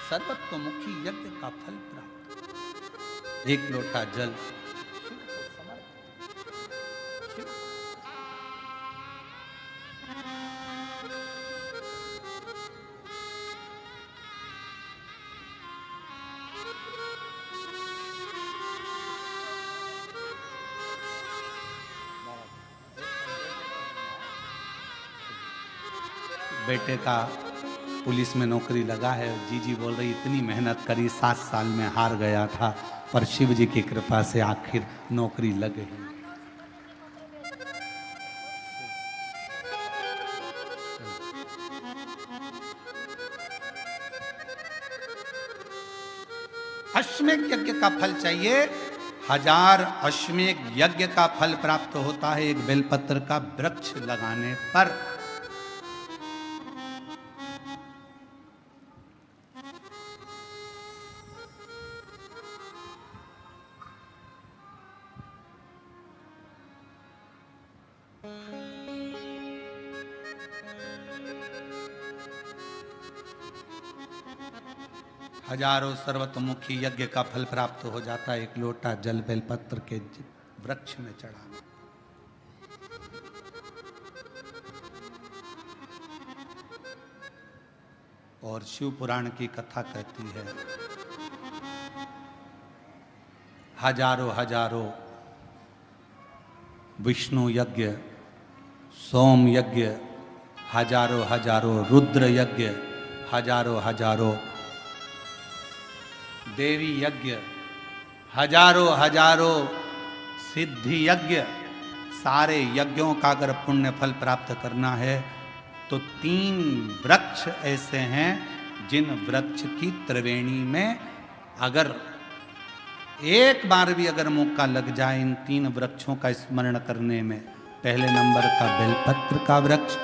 सर्वतोमुखी यज्ञ का फल प्राप्त, 1 लोटा जल बेटे का पुलिस में नौकरी लगा है। जीजी बोल रही इतनी मेहनत करी, 7 साल में हार गया था, पर शिव जी की कृपा से आखिर नौकरी लग गई। अश्वमेध यज्ञ का फल चाहिए, 1000 अश्वमेध यज्ञ का फल प्राप्त होता है एक बेलपत्र का वृक्ष लगाने पर। हजारों सर्वतोमुखी यज्ञ का फल प्राप्त हो जाता है एक लोटा जल बेलपत्र के वृक्ष में चढ़ाना। और शिव पुराण की कथा कहती है हजारों हजारों विष्णु यज्ञ, सोम यज्ञ, हजारों हजारों रुद्र यज्ञ, हजारों हजारों देवी यज्ञ, हजारों हजारों सिद्धि यज्ञ, सारे यज्ञों का अगर पुण्य फल प्राप्त करना है तो 3 वृक्ष ऐसे हैं जिन वृक्ष की त्रिवेणी में अगर एक बार भी अगर मौका लग जाए इन 3 वृक्षों का स्मरण करने में, पहले नंबर का बेलपत्र का वृक्ष,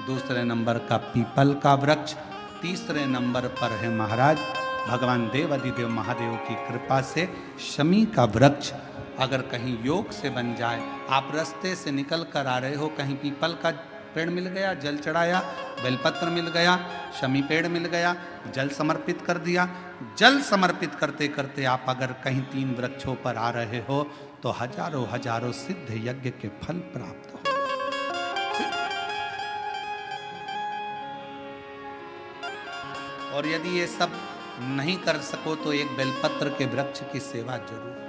दूसरे नंबर का पीपल का वृक्ष, तीसरे नंबर पर है महाराज भगवान देव अधिदेव महादेव की कृपा से शमी का वृक्ष। अगर कहीं योग से बन जाए, आप रास्ते से निकल कर आ रहे हो, कहीं पीपल का पेड़ मिल गया, जल चढ़ाया, बेलपत्र मिल गया, शमी पेड़ मिल गया, जल समर्पित कर दिया, जल समर्पित करते करते आप अगर कहीं 3 वृक्षों पर आ रहे हो तो हजारों हजारों सिद्ध यज्ञ के फल प्राप्त हो। और यदि ये सब नहीं कर सको तो एक बेलपत्र के वृक्ष की सेवा जरूर।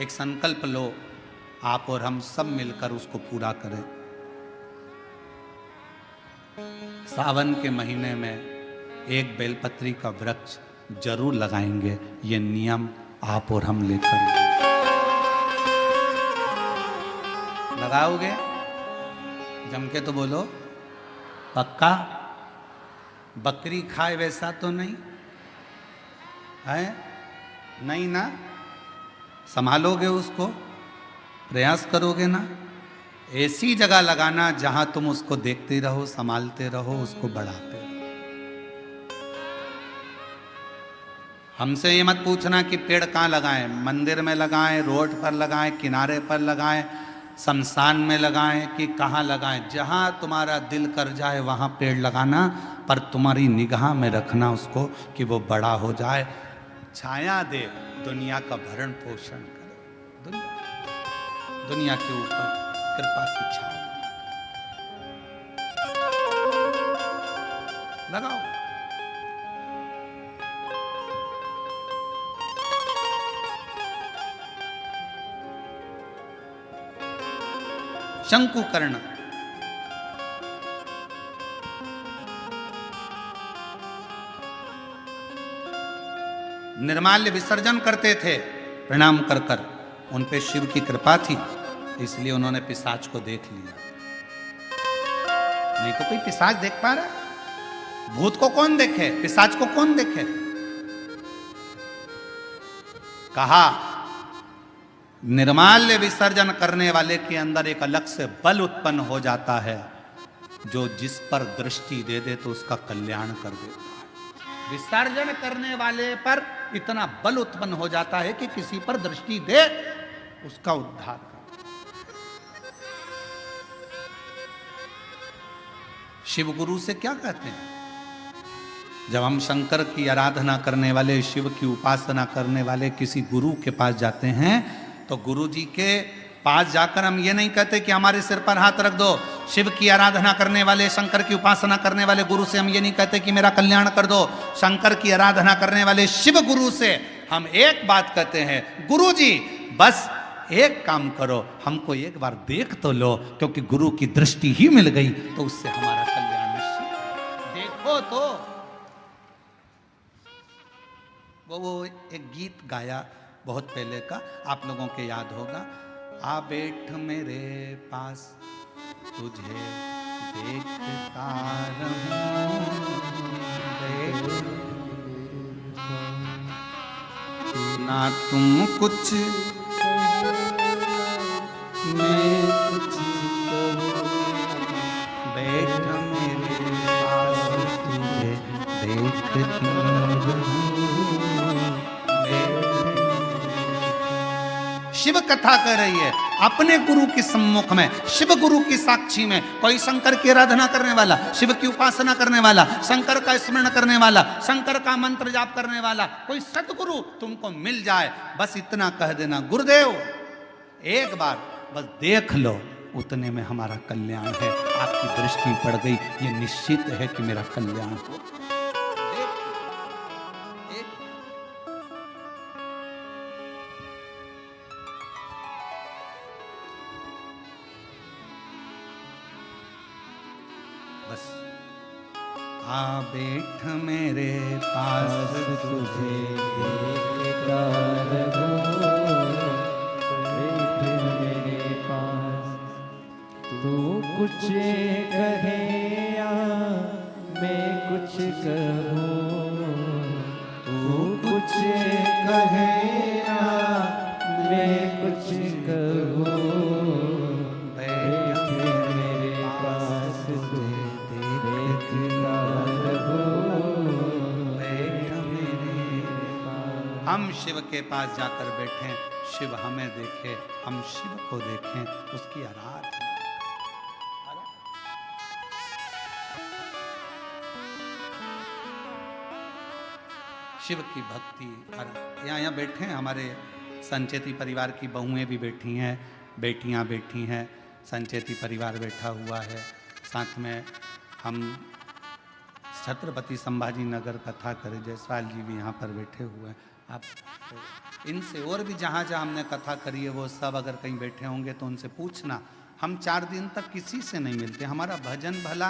एक संकल्प लो, आप और हम सब मिलकर उसको पूरा करें। सावन के महीने में एक बेलपत्री का वृक्ष जरूर लगाएंगे, ये नियम आप और हम लेकर। लगाओगे? जम के तो बोलो, पक्का? बकरी खाए वैसा तो नहीं है? नहीं ना? संभालोगे उसको, प्रयास करोगे ना? ऐसी जगह लगाना जहां तुम उसको देखते रहो, संभालते रहो, उसको बढ़ाते रहो। हमसे ये मत पूछना कि पेड़ कहाँ लगाएं, मंदिर में लगाएं, रोड पर लगाएं, किनारे पर लगाएं, शमशान में लगाएं कि कहाँ लगाएं। जहां तुम्हारा दिल कर जाए वहां पेड़ लगाना, पर तुम्हारी निगाह में रखना उसको कि वो बड़ा हो जाए, छाया दे, दुनिया का भरण पोषण करे, दुनिया के ऊपर कृपा की छाया लगाओ। शंकुकर्ण निर्माल्य विसर्जन करते थे प्रणाम कर कर, उन पे शिव की कृपा थी इसलिए उन्होंने पिशाच को देख लिया। नहीं तो कोई पिशाच देख पा रहा? भूत को कौन देखे, पिशाच को कौन देखे? कहा निर्माल्य विसर्जन करने वाले के अंदर एक अलग से बल उत्पन्न हो जाता है, जो जिस पर दृष्टि दे दे तो उसका कल्याण कर देता है। विसर्जन करने वाले पर इतना बल उत्पन्न हो जाता है कि किसी पर दृष्टि दे उसका उद्धार कर। शिव गुरु से क्या कहते हैं? जब हम शंकर की आराधना करने वाले, शिव की उपासना करने वाले किसी गुरु के पास जाते हैं तो गुरु जी के पास जाकर हम ये नहीं कहते कि हमारे सिर पर हाथ रख दो। शिव की आराधना करने वाले, शंकर की उपासना करने वाले गुरु से हम ये नहीं कहते कि मेरा कल्याण कर दो। शंकर की आराधना करने वाले शिव गुरु से हम एक बात कहते हैं, गुरु जी बस एक काम करो, हमको एक बार देख तो लो, क्योंकि गुरु की दृष्टि ही मिल गई तो उससे हमारा कल्याण निश्चित है। देखो तो वो एक गीत गाया बहुत पहले का, आप लोगों के याद होगा, आ बैठ मेरे पास तुझे देखता रहूं, ना तुम कुछ मैं कुछ बैठ मेरे पास तुझे देखती रहूं। शिव कथा कर रही है अपने गुरु के सम्मुख में, शिव गुरु की साक्षी में। कोई शंकर की आराधना करने वाला, शिव की उपासना करने वाला, शंकर का स्मरण करने वाला, शंकर का मंत्र जाप करने वाला कोई सतगुरु तुमको मिल जाए, बस इतना कह देना, गुरुदेव एक बार बस देख लो, उतने में हमारा कल्याण है। आपकी दृष्टि पड़ गई, ये निश्चित है कि मेरा कल्याण हो। बस आ बैठ मेरे पास तुझे देखता रहूं, बैठ मेरे पास, तू कुछ कहे या मैं कुछ कहूँ, तू कुछ कहे या मैं कुछ कहूँ, बैठ मेरे पास तुझे देखता रहूं, बैठ मेरे पास। हम शिव के पास जाकर बैठें, शिव हमें देखे, हम शिव को देखें, उसकी आराधना। शिव की भक्ति। यहाँ बैठे हैं हमारे संचेती परिवार की बहुएं भी बैठी हैं, बेटियां बैठी हैं, संचेती परिवार बैठा हुआ है, साथ में हम छत्रपति संभाजी नगर कथा करे जयसवाल जी भी यहाँ पर बैठे हुए हैं। आप तो इनसे और भी जहाँ जहाँ हमने कथा करी है वो सब अगर कहीं बैठे होंगे तो उनसे पूछना। हम 4 दिन तक किसी से नहीं मिलते, हमारा भजन भला,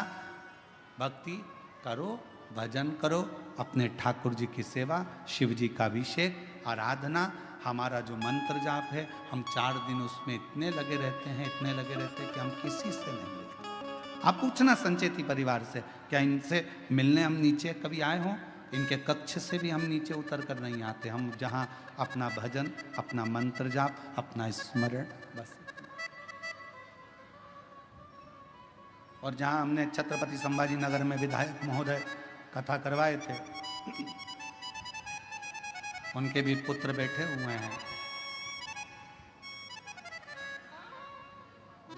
भक्ति करो, भजन करो, अपने ठाकुर जी की सेवा, शिव जी का अभिषेक, आराधना, हमारा जो मंत्र जाप है, हम 4 दिन उसमें इतने लगे रहते हैं, इतने लगे रहते हैं कि हम किसी से नहीं मिलते। आप पूछना संचेती परिवार से, क्या इनसे मिलने हम नीचे कभी आए हों? इनके कक्ष से भी हम नीचे उतर कर नहीं आते। हम जहाँ अपना भजन, अपना मंत्र जाप, अपना स्मरण, बस। और जहाँ हमने छत्रपति संभाजी नगर में विधायक महोदय कथा करवाए थे, उनके भी पुत्र बैठे हुए हैं,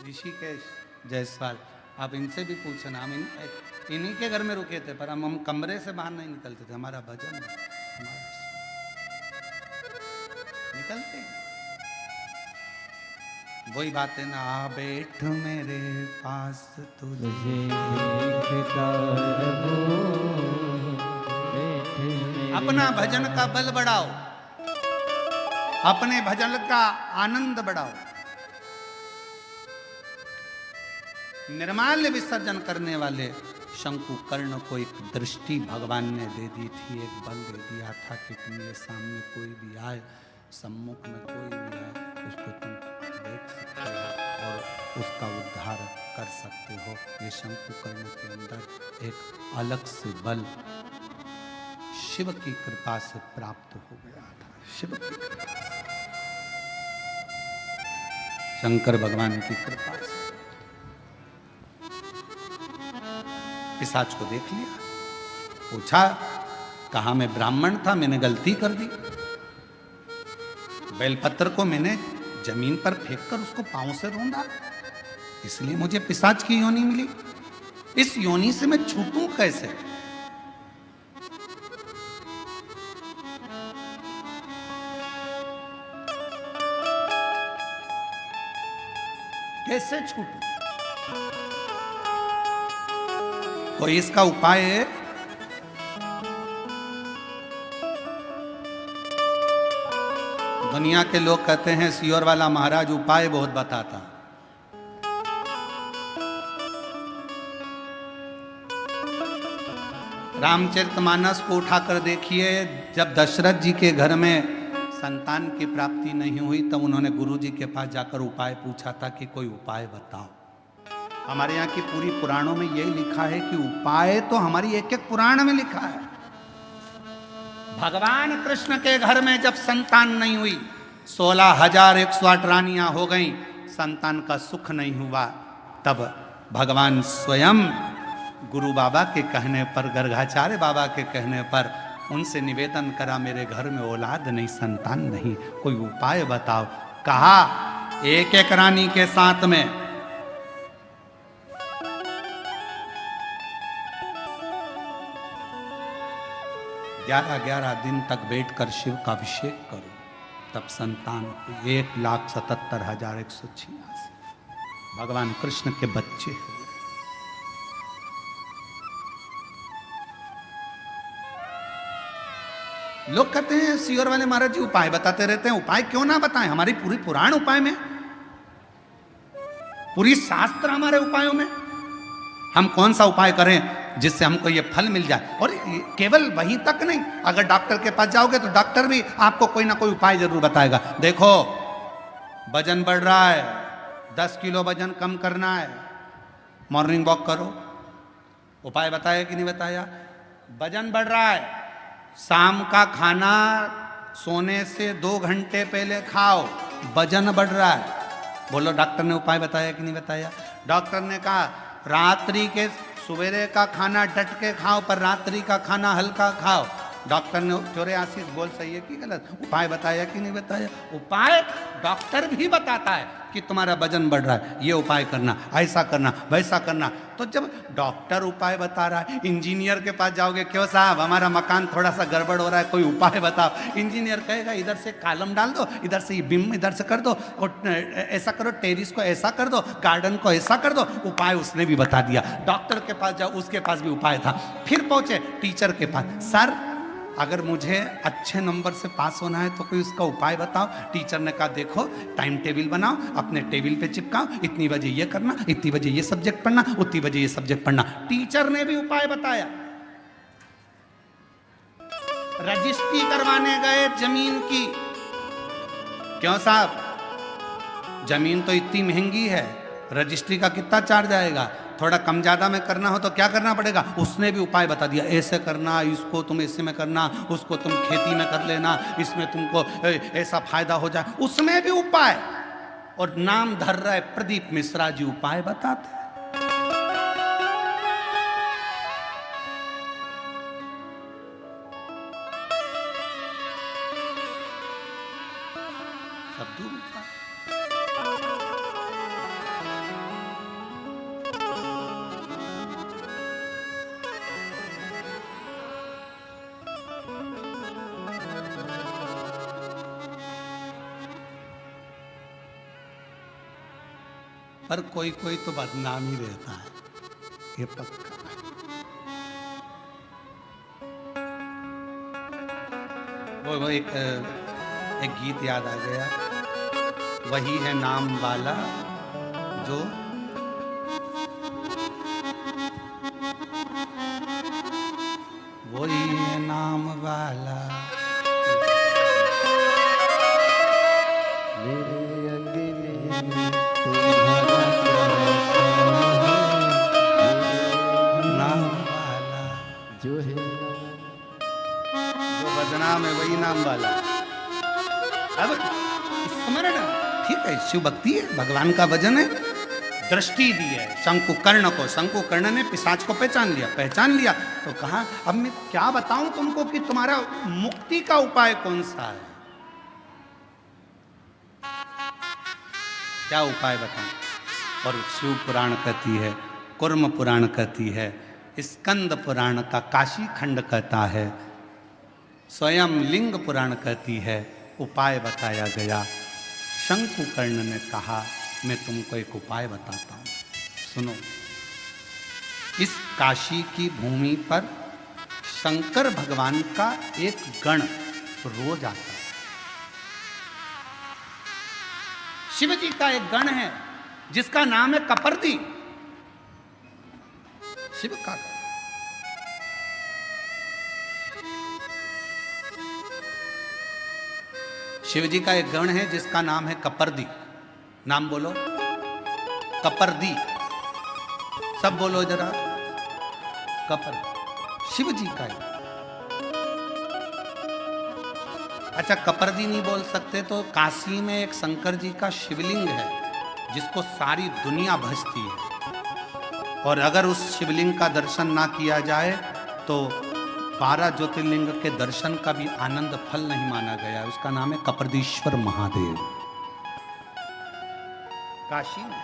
ऋषिकेश जायसवाल। आप इनसे भी पूछना। हम इन्हीं के घर में रुके थे, पर हम कमरे से बाहर नहीं निकलते थे। हमारा भजन निकलते हैं। वही बात है ना, आ बैठ मेरे पास तुझे देखता रहूं, बैठ मेरे अपना भजन का बल बढ़ाओ, अपने भजन का आनंद बढ़ाओ। निर्माल्य विसर्जन करने वाले शंकु कर्ण को एक दृष्टि भगवान ने दे दी थी, एक बल दे दिया था कि तुम्हारे सामने कोई भी आए, सम्मुख में कोई भी आए, उसको तुम देख सकते हो और उसका उद्धार कर सकते हो। ये शंकु कर्ण के अंदर एक अलग से बल शिव की कृपा से प्राप्त हो गया था। शिव की कृपा से, शंकर भगवान की कृपा से। पिशाच को देख लिया, पूछा, कहा मैं ब्राह्मण था, मैंने गलती कर दी, बेलपत्र को मैंने जमीन पर फेंक कर उसको पांव से रोंदा, इसलिए मुझे पिशाच की योनि मिली। इस योनि से मैं छूटूं कैसे? कैसे छूटूं? कोई इसका उपाय है? दुनिया के लोग कहते हैं सियोर वाला महाराज उपाय बहुत बताता। रामचरितमानस को उठाकर देखिए, जब दशरथ जी के घर में संतान की प्राप्ति नहीं हुई तब उन्होंने गुरु जी के पास जाकर उपाय पूछा था कि कोई उपाय बताओ। हमारे यहाँ की पूरी पुराणों में यही लिखा है कि उपाय तो हमारी एक एक पुराण में लिखा है। भगवान कृष्ण के घर में जब संतान नहीं हुई, 16,108 रानियां हो गईं, संतान का सुख नहीं हुआ, तब भगवान स्वयं गुरु बाबा के कहने पर, गर्गाचार्य बाबा के कहने पर उनसे निवेदन करा, मेरे घर में औलाद नहीं, संतान नहीं, कोई उपाय बताओ। कहा एक एक रानी के साथ में 11 दिन तक बैठकर शिव का अभिषेक करो, तब संतान 1,77,186 भगवान कृष्ण के बच्चे हुए। लोग कहते हैं सियोर वाले महाराज जी उपाय बताते रहते हैं। उपाय क्यों ना बताएं, हमारी पूरी पुराण उपाय में, पूरी शास्त्र हमारे उपायों में। हम कौन सा उपाय करें जिससे हमको ये फल मिल जाए। और केवल वहीं तक नहीं, अगर डॉक्टर के पास जाओगे तो डॉक्टर भी आपको कोई ना कोई उपाय जरूर बताएगा। देखो वजन बढ़ रहा है, 10 किलो वजन कम करना है, मॉर्निंग वॉक करो। उपाय बताया कि नहीं बताया? वजन बढ़ रहा है, शाम का खाना सोने से 2 घंटे पहले खाओ, वजन बढ़ रहा है। बोलो डॉक्टर ने उपाय बताया कि नहीं बताया? डॉक्टर ने कहा रात्रि के सवेरे का खाना डट के खाओ, पर रात्रि का खाना हल्का खाओ। डॉक्टर ने चोरे आशीष बोल सही है कि गलत? उपाय बताया कि नहीं बताया? उपाय डॉक्टर भी बताता है कि तुम्हारा वजन बढ़ रहा है, ये उपाय करना, ऐसा करना, वैसा करना। तो जब डॉक्टर उपाय बता रहा है, इंजीनियर के पास जाओगे, क्यों साहब हमारा मकान थोड़ा सा गड़बड़ हो रहा है, कोई उपाय बताओ। इंजीनियर कहेगा इधर से कॉलम डाल दो, इधर से ये बीम इधर से कर दो, और ऐसा करो, टेरिस को ऐसा कर दो, गार्डन को ऐसा कर दो। उपाय उसने भी बता दिया। डॉक्टर के पास जाओ, उसके पास भी उपाय था। फिर पहुंचे टीचर के पास, सर अगर मुझे अच्छे नंबर से पास होना है तो कोई उसका उपाय बताओ। टीचर ने कहा देखो टाइम टेबल बनाओ, अपने टेबल पे चिपकाओ, इतनी बजे ये करना, इतनी बजे ये सब्जेक्ट पढ़ना, उतनी बजे ये सब्जेक्ट पढ़ना। टीचर ने भी उपाय बताया। रजिस्ट्री करवाने गए जमीन की, क्यों साहब जमीन तो इतनी महंगी है, रजिस्ट्री का कितना चार्ज आएगा, थोड़ा कम ज़्यादा में करना हो तो क्या करना पड़ेगा? उसने भी उपाय बता दिया, ऐसे करना, इसको तुम ऐसे में करना, उसको तुम खेती में कर लेना, इसमें तुमको ऐसा फायदा हो जाए। उसमें भी उपाय। और नाम धर रहा है प्रदीप मिश्रा जी, उपाय बताते हैं। सब दूर उपाय। पर कोई कोई तो बदनाम ही रहता है, ये पक्का। वो एक गीत याद आ गया, वही है नाम वाला जो वही है नाम वाला मेरे अंगने में तुम्हारा नाम वाला जो है, जो बदनाम है वही नाम वाला। अब स्मरण ठीक है, शिव भक्ति है, भगवान का भजन है। दृष्टि दी है शंकुकर्ण को, शंकुकर्ण ने पिशाच को पहचान लिया तो कहा अब मैं क्या बताऊं तुमको कि तुम्हारा मुक्ति का उपाय कौन सा है, क्या उपाय बताऊं। और शिव पुराण कहती है, कुर्म पुराण कहती है, स्कंद पुराण का काशी खंड कहता है, स्वयं लिंग पुराण कहती है, उपाय बताया गया। शंकुकर्ण ने कहा मैं तुमको एक उपाय बताता हूं, सुनो। इस काशी की भूमि पर शंकर भगवान का एक गण रोज आता है। शिव जी का एक गण है जिसका नाम है कपर्दी। शिव का गण। शिव जी का एक गण है जिसका नाम है कपर्दी। नाम बोलो, कपर्दी। सब बोलो जरा, कपर्दी। शिव जी का है। अच्छा, कपर्दी नहीं बोल सकते तो काशी में एक शंकर जी का शिवलिंग है जिसको सारी दुनिया भजती है, और अगर उस शिवलिंग का दर्शन ना किया जाए तो 12 ज्योतिर्लिंग के दर्शन का भी आनंद फल नहीं माना गया। उसका नाम है कपर्दीश्वर महादेव, काशी में।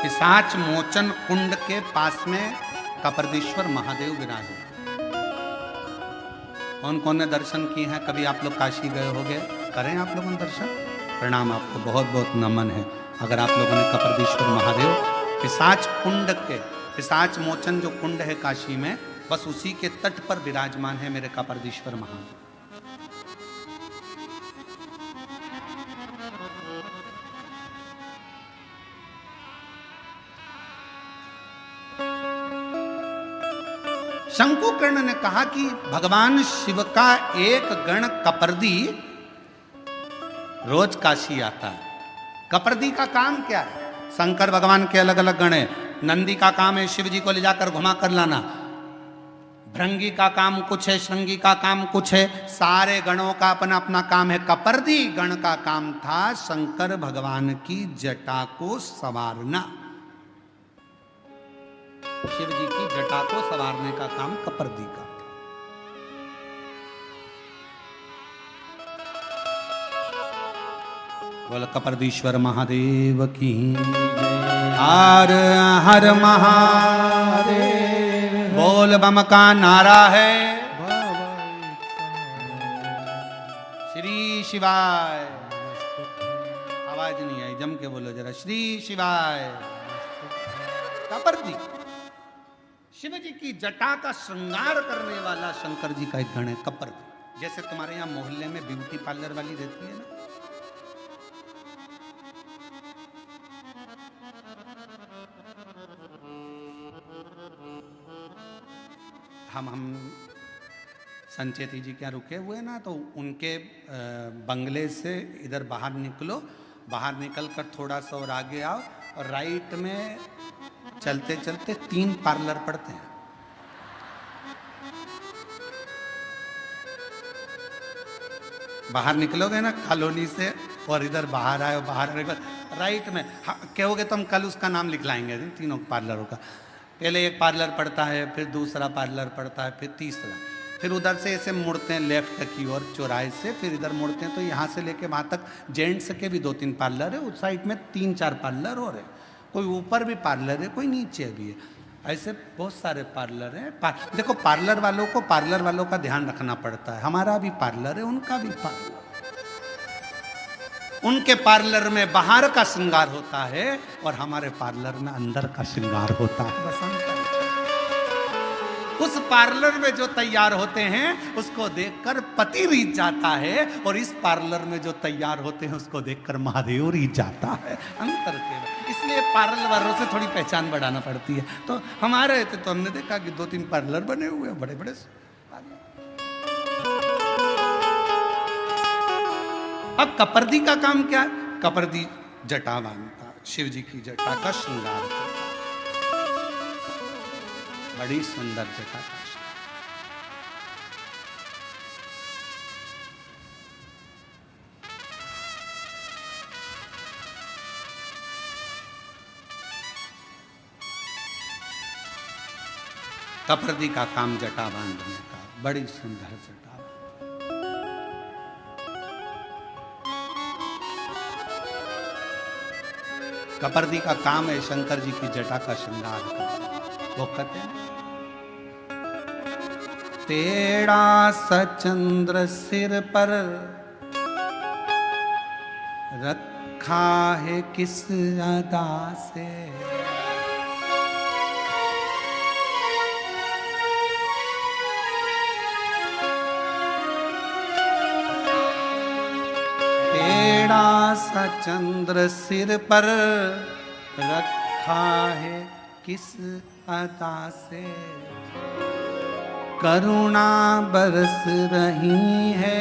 पिशाच मोचन कुंड के पास में कपर्दीश्वर महादेव विराजे। कौन कौन ने दर्शन किए हैं? कभी आप लोग काशी गए होंगे, करें आप लोगों ने दर्शन? प्रणाम, आपको बहुत बहुत नमन है अगर आप लोगों ने कपर्दीश्वर महादेव पिशाच कुंड के, पिशाच मोचन जो कुंड है काशी में, बस उसी के तट पर विराजमान है मेरे कपर्दीश्वर महादेव। शंकुकर्ण ने कहा कि भगवान शिव का एक गण कपर्दी रोज काशी आता है। कपर्दी का काम क्या है? शंकर भगवान के अलग अलग गण है। नंदी का काम है शिव जी को ले जाकर घुमा कर लाना, भृंगी का काम कुछ है, श्रृंगी का काम कुछ है, सारे गणों का अपना अपना काम है। कपर्दी गण का काम था शंकर भगवान की जटा को संवारना। शिव जी की जटा को संवारने का काम कपर्दी का था। बोल कपर्दीश्वर महादेव की। हर हर महादेव। बोल बम का नारा है श्री शिवाय। आवाज नहीं आई, जम के बोलो जरा, श्री शिवाय। कपर्दी शिव जी की जटा का श्रृंगार करने वाला शंकर जी का एक गण है कपर्दी। जैसे तुम्हारे यहाँ मोहल्ले में ब्यूटी पार्लर वाली रहती है ना, हम संचेती जी क्या रुके हुए ना, तो उनके बंगले से इधर बाहर निकलो, बाहर निकल कर थोड़ा सा और आगे आओ, और राइट में चलते चलते 3 पार्लर पड़ते हैं। बाहर निकलोगे ना कॉलोनी से और इधर बाहर आए, बाहर आने के बाद राइट में कहोगे तो हम कल उसका नाम लिखलाएंगे तीनों पार्लरों का। पहले एक पार्लर पड़ता है, फिर दूसरा पार्लर पड़ता है, फिर तीसरा, फिर उधर से ऐसे मुड़ते हैं लेफ्ट की ओर चौराहे से, फिर इधर मुड़ते हैं तो यहाँ से लेके वहाँ तक जेंट्स के भी 2-3 पार्लर है, उस साइड में 3-4 पार्लर और है, कोई ऊपर भी पार्लर है, कोई नीचे भी है, ऐसे बहुत सारे पार्लर हैं। देखो पार्लर वालों का ध्यान रखना पड़ता है। हमारा भी पार्लर है, उनका भी पार्लर। उनके पार्लर में बाहर का श्रृंगार होता है और हमारे पार्लर में अंदर का श्रृंगार होता है। बसंत उस पार्लर में जो तैयार होते हैं उसको देखकर पति रीझ जाता है, और इस पार्लर में जो तैयार होते हैं उसको देखकर महादेव रीझ जाता है। अंतर के इसलिए पार्लर वालों से थोड़ी पहचान बढ़ाना पड़ती है। तो हमारे तो हमने देखा कि 2-3 पार्लर बने हुए हैं, बड़े बड़े। अब कपर्दी का काम क्या है? कपर्दी जटा बांधता, शिव जी की जटा का श्रृंगार करता, बड़ी सुंदर जटा का। कपर्दी का काम जटा बांधने का, बड़ी सुंदर जटा। कपर्दी का काम है शंकर जी की जटा का श्रृंगार करना। वो कहते हैं तेरा सचंद्र सिर पर रखा है किस अदा से, टेढ़ा सा चंद्र सिर पर रखा है किस अदा से, करुणा बरस रही है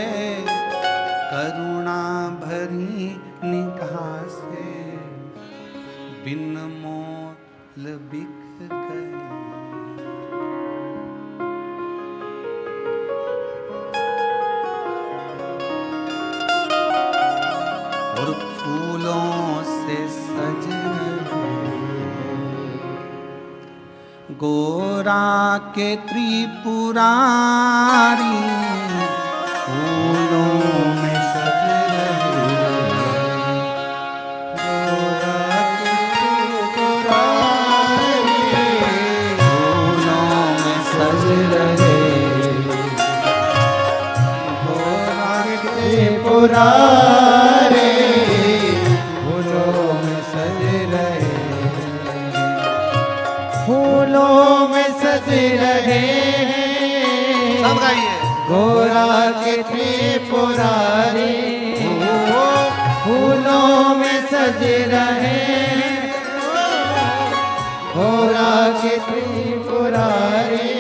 करुणा भरी निगाह से, बिन मोल बिक गए। और फूलों से सज गोरा के त्रिपुरारी, फूलों में सज पुरारे फूलों में सज रहे, फूलों में सज रहे हैं। सब गाइए। गोरा के त्रिपुरारी फूलों में सज रहे हैं, गोरा के त्रिपुरारी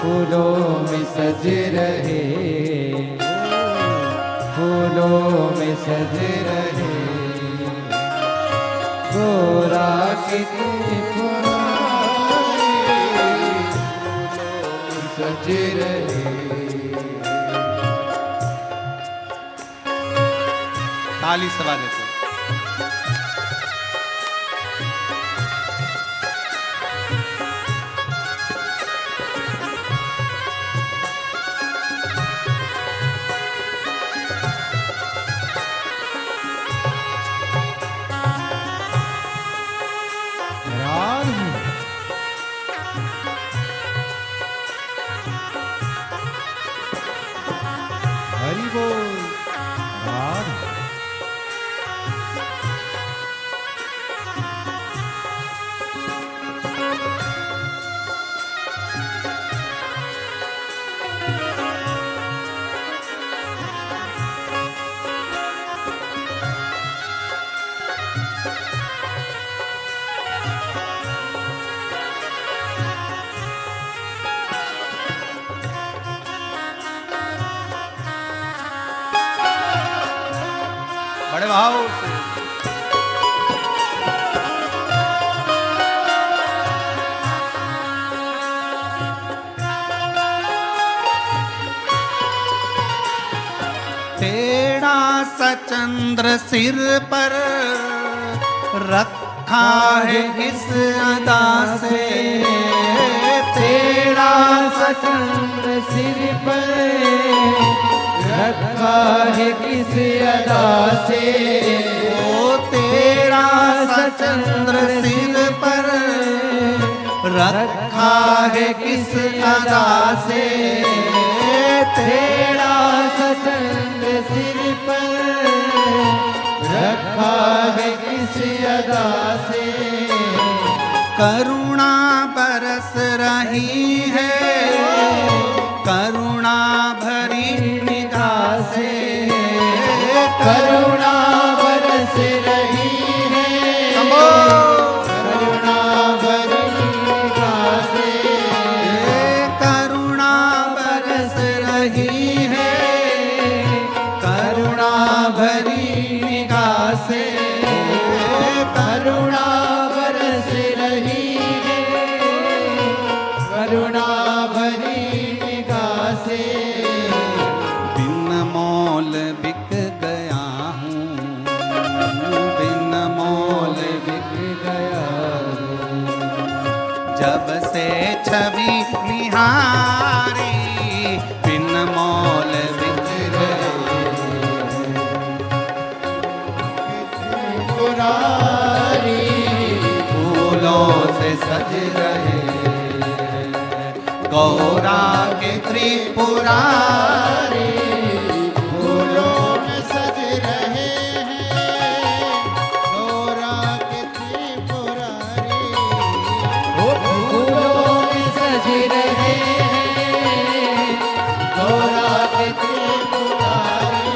फूलों में सज रहे, फूलों में सज रहे, गोरा के सज रहे। ताली सवा देते। हरि बोल। राम बड़े भाव से। टेढ़ा सा चंद्र सिर पर रखा है किस अदा से, तेरा सा चंद्र सिर पर रखा है किस अदा से, ओ तेरा सा चंद्र सिर पर रखा है किस अदा से, तेरा सा चंद्र सिर पर रखा है किस अदा से, करुणा बरस रही है करुणा भरी निगाह से, करुणा बरस रही है करुणा भरी निगाह से, करुणा बरस रही है करुणा भरी निगाह से, करुणा बरस रही है करुणा भरी निगाह से, बिन मोल बिक गया हूँ बिन मोल बिक गया जब से छवि निहारी, बिन मोल बिक गया। पुरारी फूलों से सज रहे गौरा के त्रिपुरारी, फूलों में सज रहे हैं गौरा के त्रिपुरारी, फूलों में सज रहे हैं गौरा के त्रिपुरारी,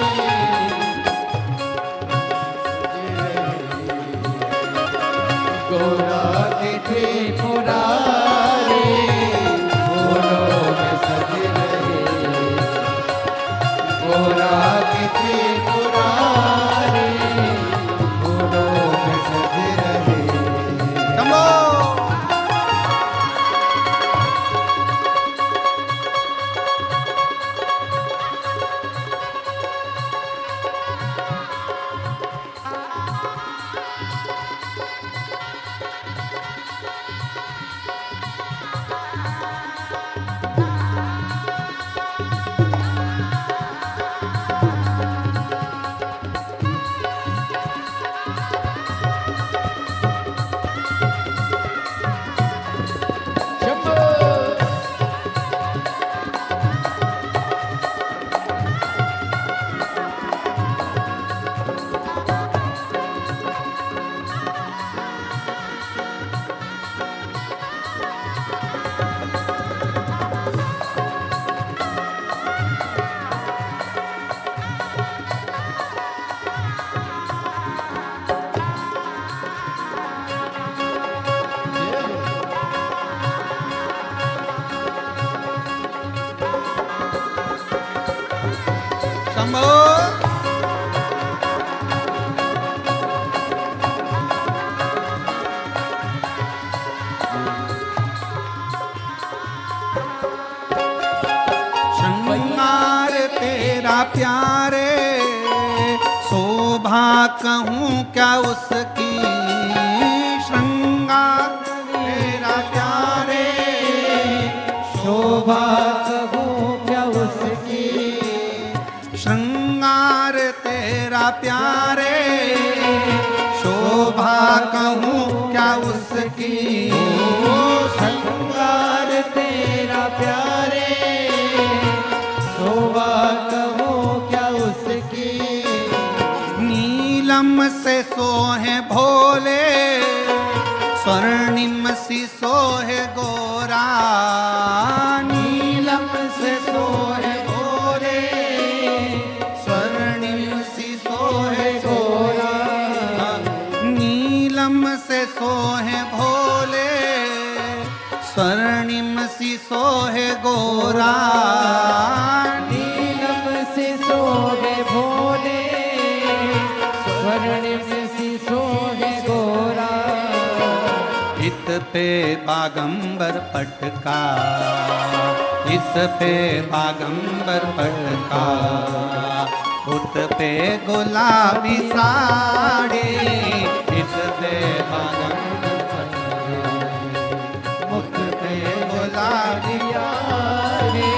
शंभो। श्रृंगार तेरा प्यारे, शोभा कहूँ क्या उसकी। श्रृंगार तेरा प्यारे, शोभा कहूँ क्या उसकी। श्रृंगार तेरा प्यारे, शोभा कहूँ क्या उसकी। श्रृंगार तेरा प्यारे, शोभा कहूँ क्या उसकी। नीलम से सोहे भोले, स्वर्णिम सी सोहे गोरा। नीलम से सोहे भोले, स्वर्णिम सी सोहे गोरा। नीलम से सोहे भोले, स्वर्णिम सी सोहे गोरा। नीलम से सोहे भोले, स्वर्णिम सी सोहे गोरा। इत पे बागंबर पटका, इस पे बागंबर पटका। उत पे गुलाबी साड़ी, इस पे बागंबर पटका। उत पे गुलाबी साड़ी,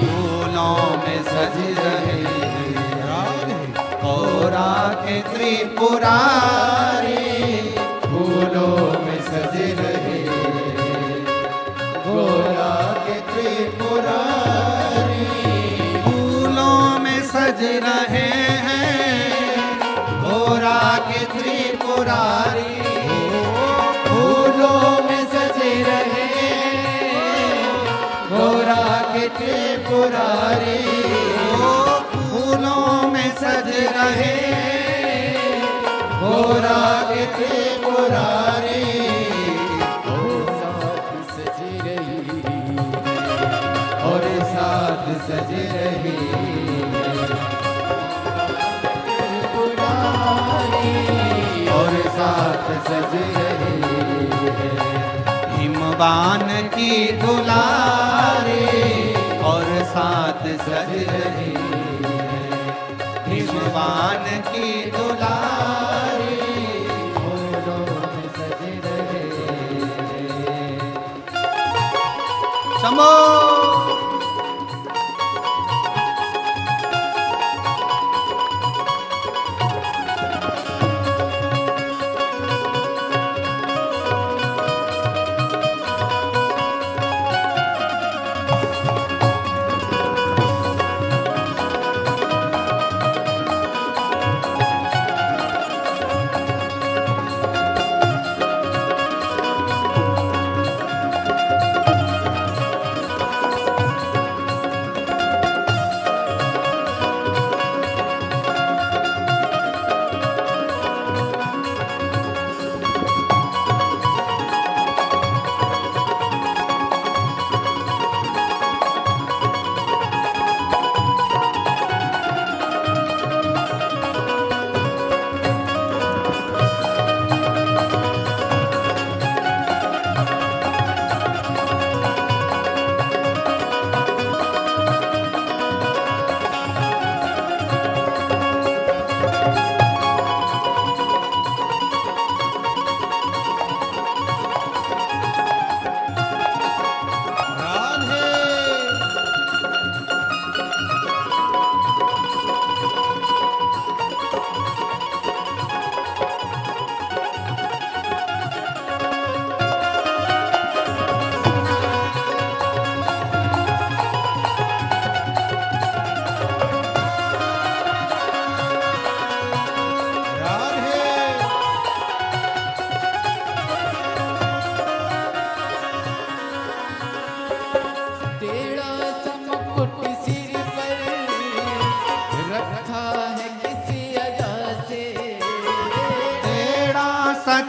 फूलों में सज रहे गौरा के त्रिपुरारी। फूलों में सज रहे गोरा के त्रिपुरारी। फूलों में सज रहे हैं गोरा के त्रिपुरारी। फूलों में सज रहे गोरा के त्रिपुरारी। फूलों में सज रहे गोरा के त्रिपुरारी। सज रही और साथ सज रही त्रिपुरारी। और साथ सज रही हिमवान की दुलारी, और साथ सज रही हिमवान की दुलारी। फूलों में सज रहे शंभो।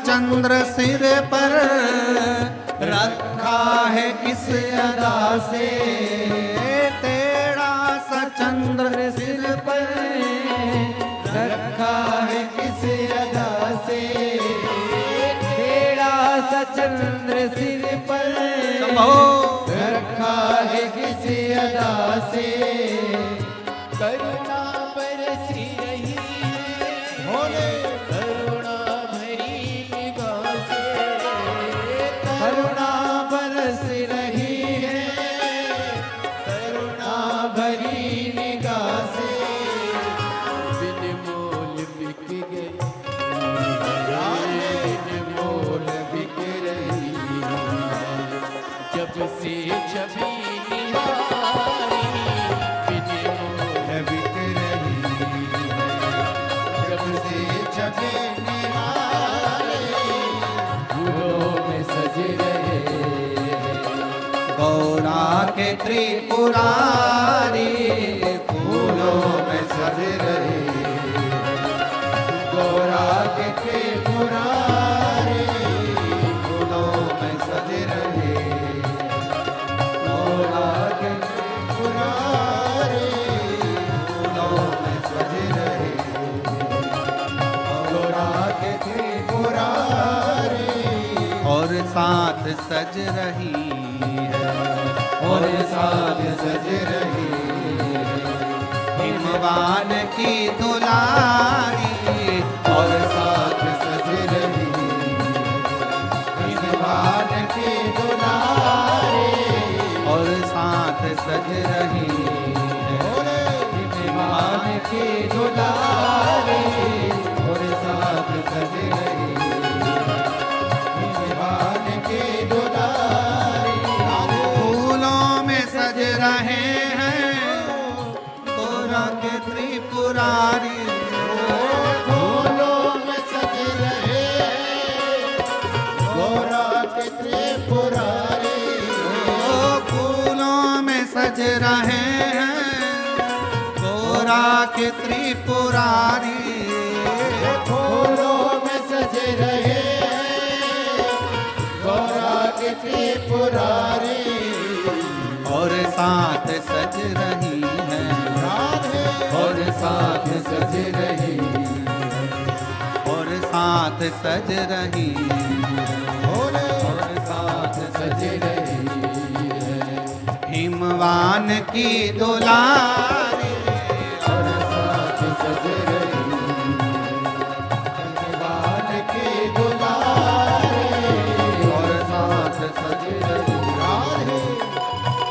चंद्र सिर पर रखा है किस अदा से, तेरा सा चंद्र सिर पर रखा है किस अदा से, टेढ़ा सा चंद्र सिर पर रखा है किस अदा से। करुणा बरसी रही है भोले, करुणा भरी निगाह से, करुणा बरस रही है, करुणा भरी निगाह से। बिन मोल बिक गई, बिन मोल बिक रही है, जब से छवि निहारी, बिन मोल बिक रही है, जब से छवि निहारी, फूलों में सज रहे गौरा के त्रिपुरारी, फूलों में सज रहे गौरा के त्रिपुरारी, फूलों में सज रहे गौरा के त्रिपुरारी, फूलों में सज रहे गौरा के त्रिपुरारी, और साथ सज रही है, और साथ सज रही हिमवान की दुलारी, और साथ सज रही हिमवान की दुलारी, और साथ सज रही है हिमवान की दुलारी, और साथ सज रही हिमवान की दुलारी। फूलों में सज रहे हैं गौरा के त्रिपुरारी, फूलों में सज रहे गौरा के त्रिपुरारी, फूलों में सज रहे हैं गौरा के त्रिपुरारी, फूलों में सज रहे गौरा के त्रिपुरारी, और साथ सज रही है, और साथ सज रही और साथ सज रही और साथ सज रही है, हिमवान की दुलारी, और साथ सज रही हिमवान की दुलारी, और साथ सज रही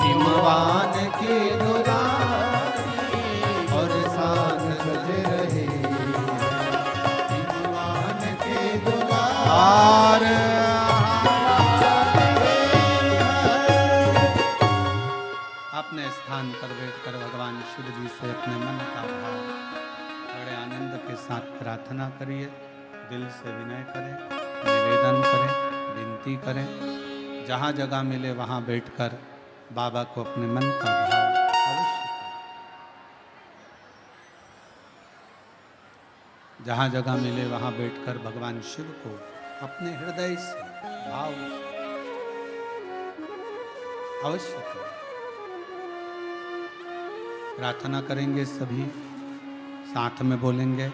हिमवान की दुलारी, और साथ सज रही हिमवान की दुलारी। और अपने स्थान पर बैठकर भगवान शिव जी से अपने मन का भाव बड़े आनंद के साथ प्रार्थना करिए, दिल से विनय करें, निवेदन करें, विनती करें। जहाँ जगह मिले वहाँ बैठकर बाबा को अपने मन का भाव अवश्य करें। जहाँ जगह मिले वहाँ बैठकर भगवान शिव को अपने हृदय से भाव से अवश्य करें। प्रार्थना करेंगे, सभी साथ में बोलेंगे।